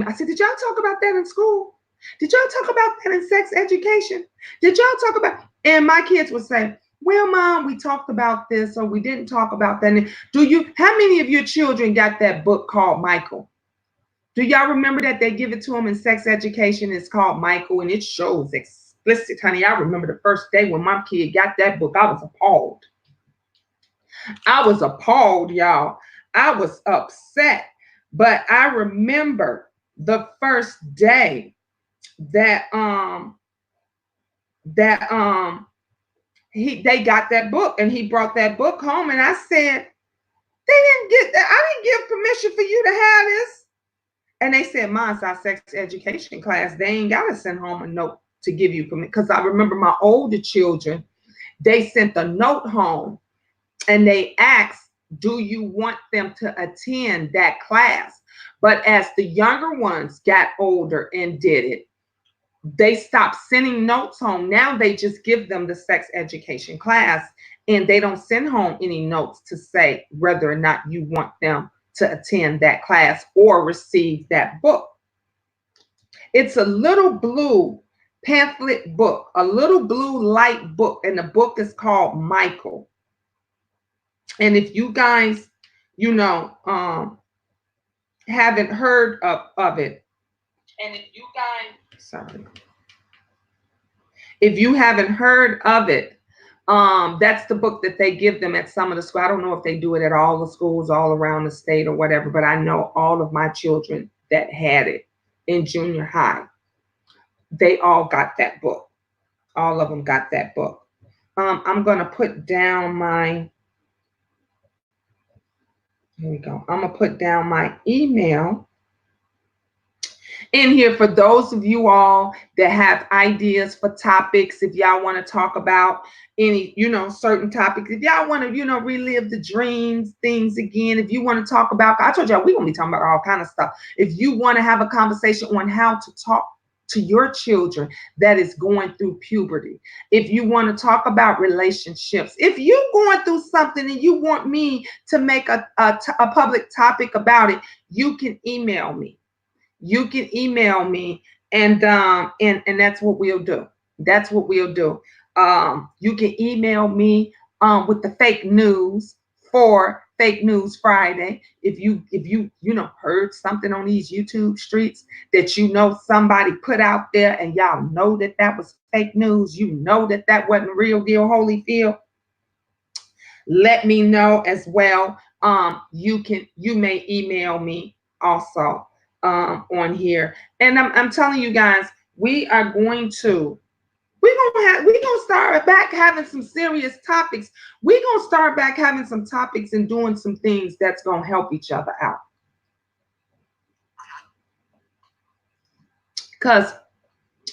I said, "Did y'all talk about that in school? Did y'all talk about that in sex education? Did y'all talk about?" And my kids would say, "Well, Mom, we talked about this, or we didn't talk about that." And how many of your children got that book called Michael? Do y'all remember that they give it to them in sex education? It's called Michael, and it shows explicit, honey. I remember the first day when my kid got that book, I was appalled. I was appalled, y'all. I was upset. But I remember the first day that they got that book, and he brought that book home, and I said, "They didn't get that. I didn't give permission for you to have this." And they said, "Mom, it's our sex education class. They ain't got to send home a note to give you permission." Because I remember my older children, they sent a note home and they asked, "Do you want them to attend that class?" But as the younger ones got older and did it, they stopped sending notes home. Now they just give them the sex education class, and they don't send home any notes to say whether or not you want them to attend that class or receive that book. It's a little blue pamphlet book, a little blue light book, and the book is called Michael. And if you guys, haven't heard of it, and if you haven't heard of it, that's the book that they give them at some of the schools. I don't know if they do it at all the schools all around the state or whatever, but I know all of my children that had it in junior high, they all got that book. All of them got that book. I'm going to put down here we go. I'm going to put down my email in here for those of you all that have ideas for topics. If y'all want to talk about any, certain topics, if y'all want to, relive the dreams, things again, if you want to talk about, I told y'all we're going to be talking about all kind of stuff. If you want to have a conversation on how to talk to your children that is going through puberty, if you want to talk about relationships, if you're going through something and you want me to make a public topic about it, you can email me. You can email me And that's what we'll do. That's what we'll do. You can email me with the fake news for Fake News Friday. If you heard something on these YouTube streets that somebody put out there, and y'all know that that was fake news, that that wasn't real deal Holyfield, let me know as well. You may email me also on here. And I'm telling you guys, we are going to we're gonna start back having some serious topics. We're gonna start back having some topics and doing some things that's gonna help each other out. Because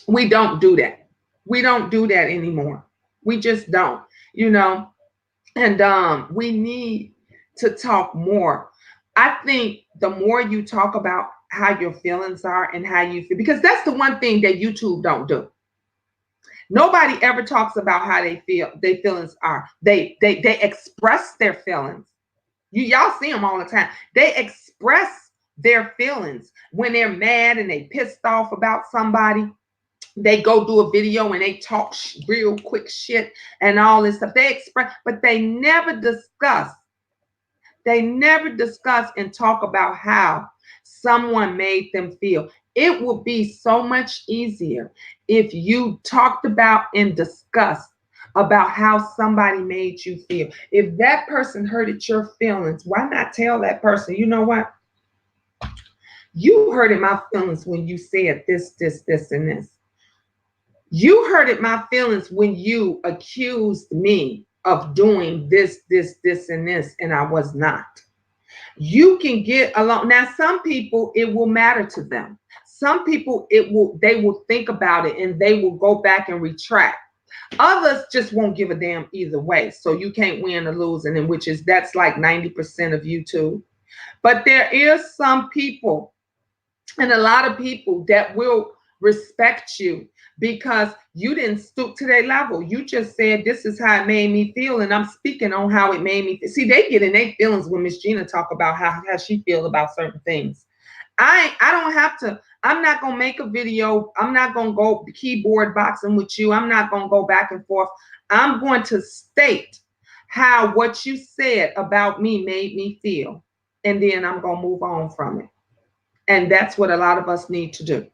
we don't do that. We don't do that anymore. We just don't, you know. And we need to talk more. I think the more you talk about how your feelings are and how you feel, because that's the one thing that YouTube don't do. Nobody ever talks about how they feel, their feelings are. They express their feelings. Y'all see them all the time. They express their feelings when they're mad and they pissed off about somebody. They go do a video and they talk real quick shit and all this stuff. They express, but they never discuss. They never discuss and talk about how someone made them feel. It would be so much easier if you talked about and discussed about how somebody made you feel. If that person hurted your feelings, why not tell that person, you know what? You hurted my feelings when you said this, this, this, and this. You hurted my feelings when you accused me of doing this, this, this, and this, and I was not. You can get along. Now, some people, it will matter to them. Some people, they will think about it and they will go back and retract. Others just won't give a damn either way. So you can't win or lose, and that's like 90% of YouTube. But there is some people, and a lot of people, that will respect you because you didn't stoop to their level. You just said, this is how it made me feel, and I'm speaking on how it made me feel. See, they get in their feelings when Miss Gina talk about how she feels about certain things. I don't have to. I'm not going to make a video. I'm not going to go keyboard boxing with you. I'm not going to go back and forth. I'm going to state how what you said about me made me feel, and then I'm going to move on from it. And that's what a lot of us need to do.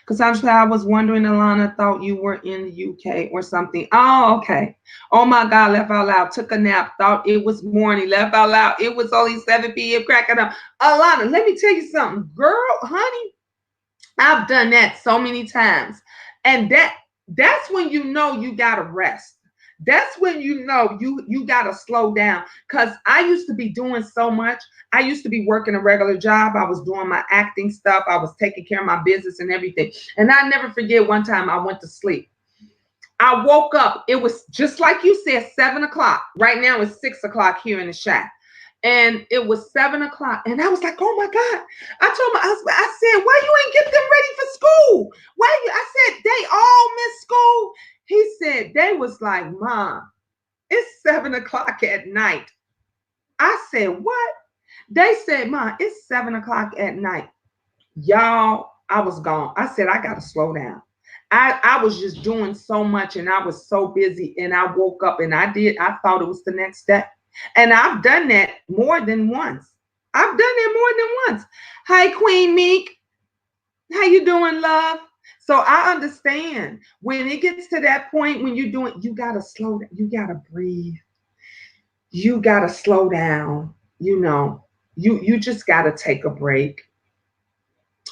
Because I was wondering, Alana, thought you were in the UK or something. Oh, okay. Oh my God, laugh out loud. Took a nap, thought it was morning. Laugh out loud. It was only 7 p.m. cracking up. Alana, let me tell you something. Girl, honey, I've done that so many times. And that's when you know you gotta rest. That's when you know you gotta slow down. Because I used to be doing so much. I used to be working a regular job. I was doing my acting stuff. I was taking care of my business and everything. And I never forget one time I went to sleep. I woke up. It was just like you said, 7 o'clock. Right now it's 6 o'clock here in the shack. And it was 7 o'clock. And I was like, oh my God. I told my husband, I said, why you ain't get them ready for school? I said, they all missed school. He said, they was like, Mom, it's 7 o'clock at night. I said, what? They said, Mom, it's 7 o'clock at night. Y'all, I was gone. I said, I got to slow down. I was just doing so much and I was so busy, and I woke up and I thought it was the next day. And I've done that more than once. I've done that more than once. Hi, Queen Meek. How you doing, love? So I understand when it gets to that point when you're doing, you got to slow down. You got to breathe. You got to slow down. You just got to take a break.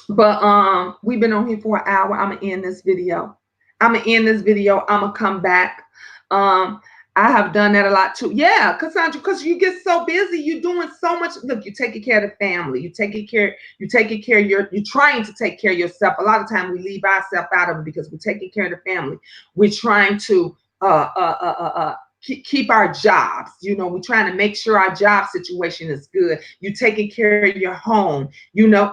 But we've been on here for an hour. I'm gonna end this video. I'm gonna come back. I have done that a lot too. Yeah, Cassandra, because you get so busy, you're doing so much. Look, you're taking care of the family. You're trying to take care of yourself. A lot of times we leave ourselves out of it because we're taking care of the family. We're trying to keep our jobs. We're trying to make sure our job situation is good. You're taking care of your home. You're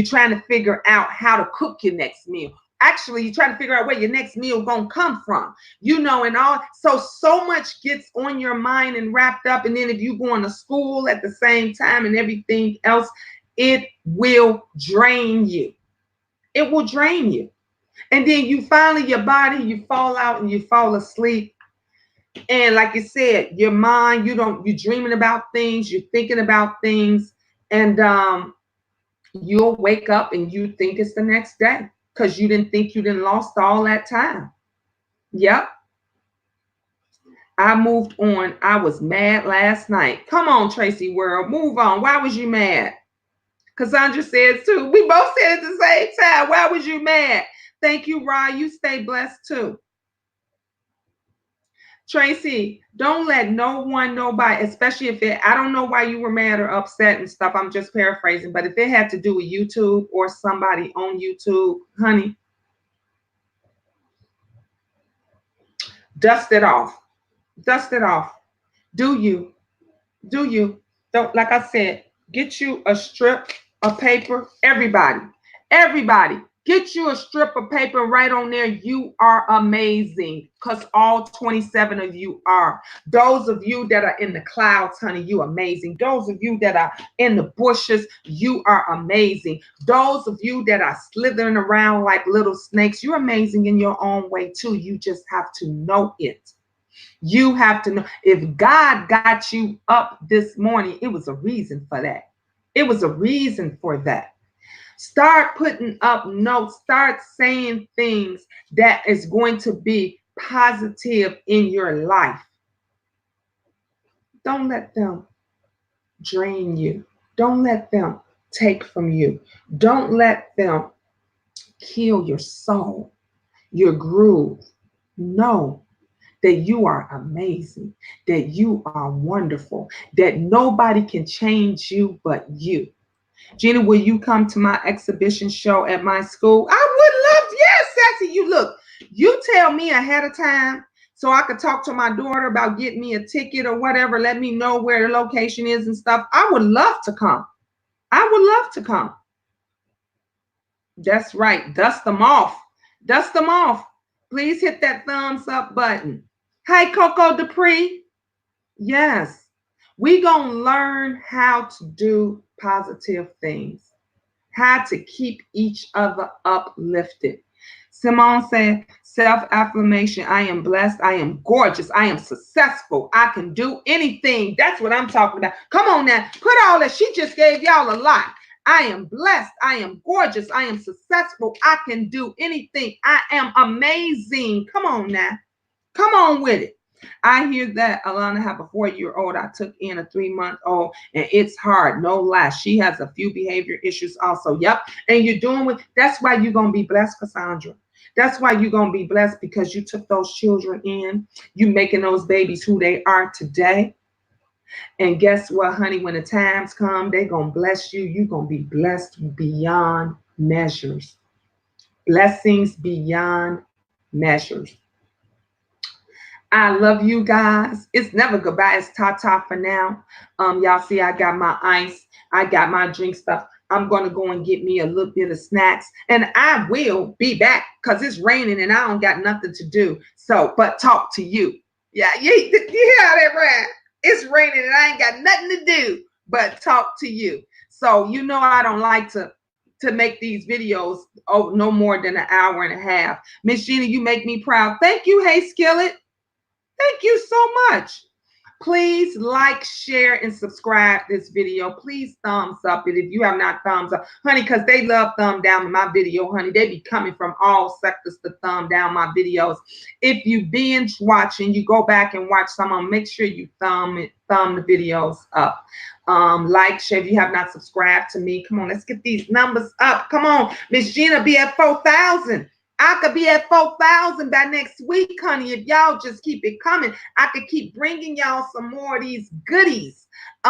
trying to figure out how to cook your next meal. Actually, you're trying to figure out where your next meal gonna come from, and all. So much gets on your mind and wrapped up. And then if you going to school at the same time and everything else, it will drain you. It will drain you. And then you finally, your body, you fall out and you fall asleep. And like you said, your mind, you're dreaming about things, you're thinking about things, and you'll wake up and you think it's the next day because you didn't think you didn't lost all that time. Yep. I moved on. I was mad last night. Come on, Tracy World, move on. Why was you mad? Cassandra said too. We both said at the same time. Why was you mad? Thank you, Rye. You stay blessed too. Tracy, don't let no one, nobody, especially if it, I don't know why you were mad or upset and stuff. I'm just paraphrasing. But if it had to do with YouTube or somebody on YouTube, honey, dust it off. Dust it off. Do you? Do you? Don't, like I said, get you a strip of paper. Everybody, get you a strip of paper and write on there, you are amazing. Because all 27 of you are. Those of you that are in the clouds, honey, you amazing. Those of you that are in the bushes, you are amazing. Those of you that are slithering around like little snakes, you're amazing in your own way too. You just have to know it. You have to know, if God got you up this morning, it was a reason for that. It was a reason for that. Start putting up notes. Start saying things that is going to be positive in your life. Don't let them drain you. Don't let them take from you. Don't let them kill your soul, your groove. No. That you are amazing, that you are wonderful, that nobody can change you but you. Gina, will you come to my exhibition show at my school? I would love to. Yes, Sassy, you look. You tell me ahead of time so I could talk to my daughter about getting me a ticket or whatever. Let me know where the location is and stuff. I would love to come. I would love to come. That's right. Dust them off. Dust them off. Please hit that thumbs up button. Hey, Coco Dupree. Yes, we gonna learn how to do positive things, how to keep each other uplifted. Simone said, self-affirmation. I am blessed. I am gorgeous. I am successful. I can do anything. That's what I'm talking about. Come on now. Put all that. She just gave y'all a lot. I am blessed. I am gorgeous. I am successful. I can do anything. I am amazing. Come on now. Come on with it. I hear that Alana have a 4-year-old. I took in a 3-month-old, and it's hard. No lie. She has a few behavior issues also. Yep. And you're doing with, that's why you're going to be blessed, Cassandra. That's why you're going to be blessed, because you took those children in. You making those babies who they are today. And guess what, honey? When the times come, they're going to bless you. You're going to be blessed beyond measures. Blessings beyond measures. I love you guys. It's never goodbye. It's ta-ta for now. Y'all see I got my ice. I got my drink stuff. I'm going to go and get me a little bit of snacks. And I will be back because it's raining and I don't got nothing to do. So, but talk to you. Yeah, you hear that, right? It's raining and I ain't got nothing to do but talk to you. So, you know, I don't like to make these videos no more than an hour and a half. Miss Gina, you make me proud. Thank you, Hey Skillet. Thank you so much. Please like, share, and subscribe this video. Please thumbs up it if you have not thumbs up. Honey, because they love thumb down my video, honey. They be coming from all sectors to thumb down my videos. If you binge watching, you go back and watch some of them. Make sure you thumb the videos up. Like, share if you have not subscribed to me. Come on, let's get these numbers up. Come on. Miss Gina be at 4,000. I could be at 4,000 by next week, honey. If y'all just keep it coming, I could keep bringing y'all some more of these goodies,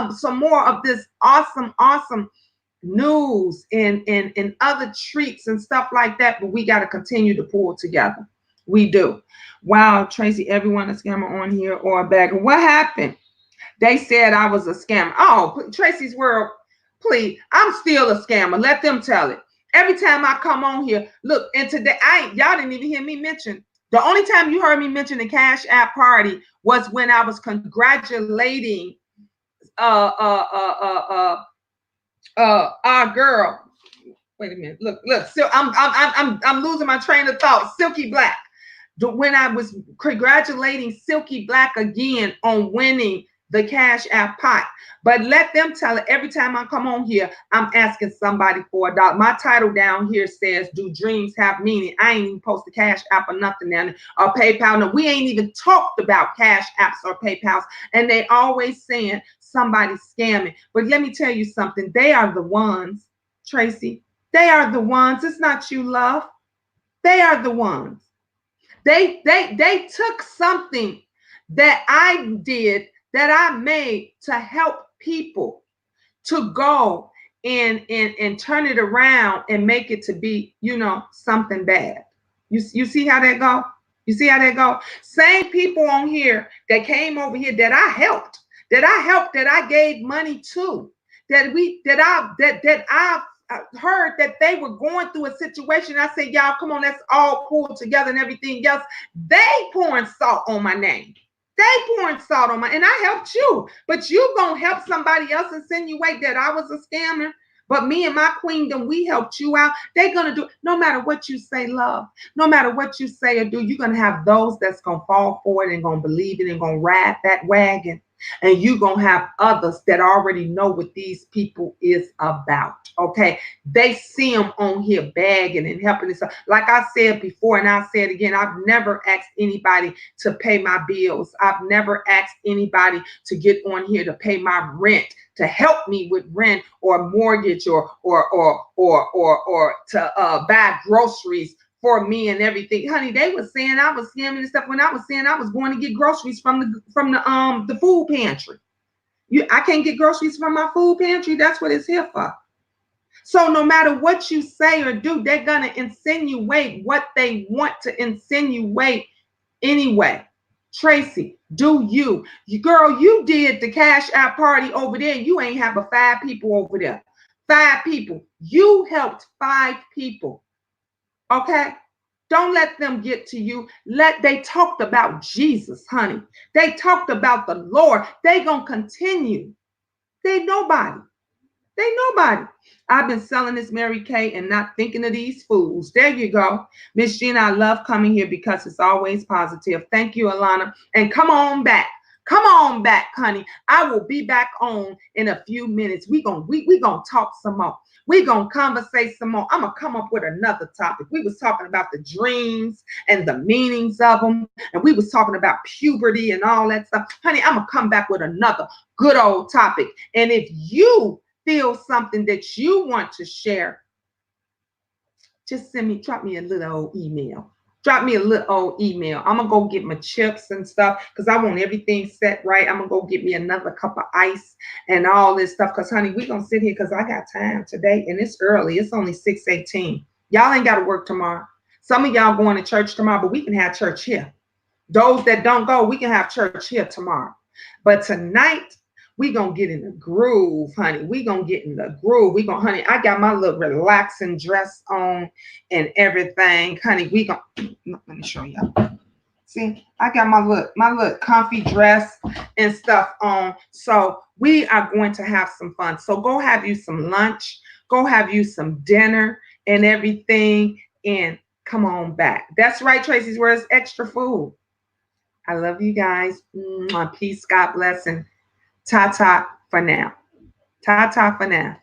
some more of this awesome news and other treats and stuff like that. But we got to continue to pull together. We do. Wow, Tracy, everyone a scammer on here or a bagger. What happened? They said I was a scammer. Oh, Tracy's World, please. I'm still a scammer. Let them tell it. Every time I come on here, look, and today, y'all didn't even hear me mention. The only time you heard me mention the Cash App party was when I was congratulating our girl, Wait a minute. Look. So I'm losing my train of thought. Silky Black. When I was congratulating Silky Black again on winning the Cash App pot. But let them tell it every time I come on here, I'm asking somebody for $1. My title down here says, "Do dreams have meaning?" I ain't even post the Cash App or nothing down there, or PayPal. No, we ain't even talked about Cash Apps or PayPals. And they always saying somebody's scamming. But let me tell you something. They are the ones, Tracy. They are the ones. It's not you, love. They are the ones. They took something that I did, that I made to help people, to go and turn it around and make it to be, something bad. You see how that go? You see how that go? Same people on here that came over here that I helped, that I gave money to, that I heard that they were going through a situation. I said, y'all, come on, let's all pull together and everything else. They pouring salt on my name. They pouring salt on my, and I helped you, but you gonna help somebody else insinuate that I was a scammer. But me and my queendom, we helped you out. They're gonna do, no matter what you say, love, no matter what you say or do, you're gonna have those that's gonna fall for it and gonna believe it and gonna ride that wagon. And you're going to have others that already know what these people is about. Okay. They see them on here begging and helping us. Like I said before, and I'll say it again, I've never asked anybody to pay my bills. I've never asked anybody to get on here to pay my rent, to help me with rent or mortgage or to buy groceries for me and everything. Honey, they were saying I was scamming and stuff when I was saying I was going to get groceries from the food pantry. I can't get groceries from my food pantry. That's what it's here for. So no matter what you say or do, they're gonna insinuate what they want to insinuate anyway. Tracy, do you girl, you did the Cash App party over there. You ain't have but 5 people over there. 5 people. You helped 5 people. Okay. Don't let them get to you. They talked about Jesus, honey. They talked about the Lord. They gonna continue. They nobody. They nobody. I've been selling this Mary Kay and not thinking of these fools. There you go. Miss Gina, I love coming here because it's always positive. Thank you, Alana. And come on back. Come on back, honey. I will be back on in a few minutes. We gonna talk some more. We gonna conversate some more. I'm gonna come up with another topic. We was talking about the dreams and the meanings of them, and we was talking about puberty and all that stuff. Honey, I'm gonna come back with another good old topic. And if you feel something that you want to share, just drop me a little old email. Drop me a little old email. I'm gonna go get my chips and stuff because I want everything set right. I'm gonna go get me another cup of ice and all this stuff. Because honey, we gonna sit here because I got time today and it's early. It's only 6:18. Y'all ain't gotta work tomorrow. Some of y'all going to church tomorrow, but we can have church here. Those that don't go, we can have church here tomorrow. But tonight, we gonna get in the groove, honey. We gonna get in the groove. We gonna, honey, I got my little relaxing dress on and everything. Honey, we gonna, let me show y'all. See, I got my little comfy dress and stuff on. So we are going to have some fun. So go have you some lunch, go have you some dinner and everything, and come on back. That's right, Tracy's Words, extra food. I love you guys. Peace, God bless, and ta-ta for now. Ta-ta for now.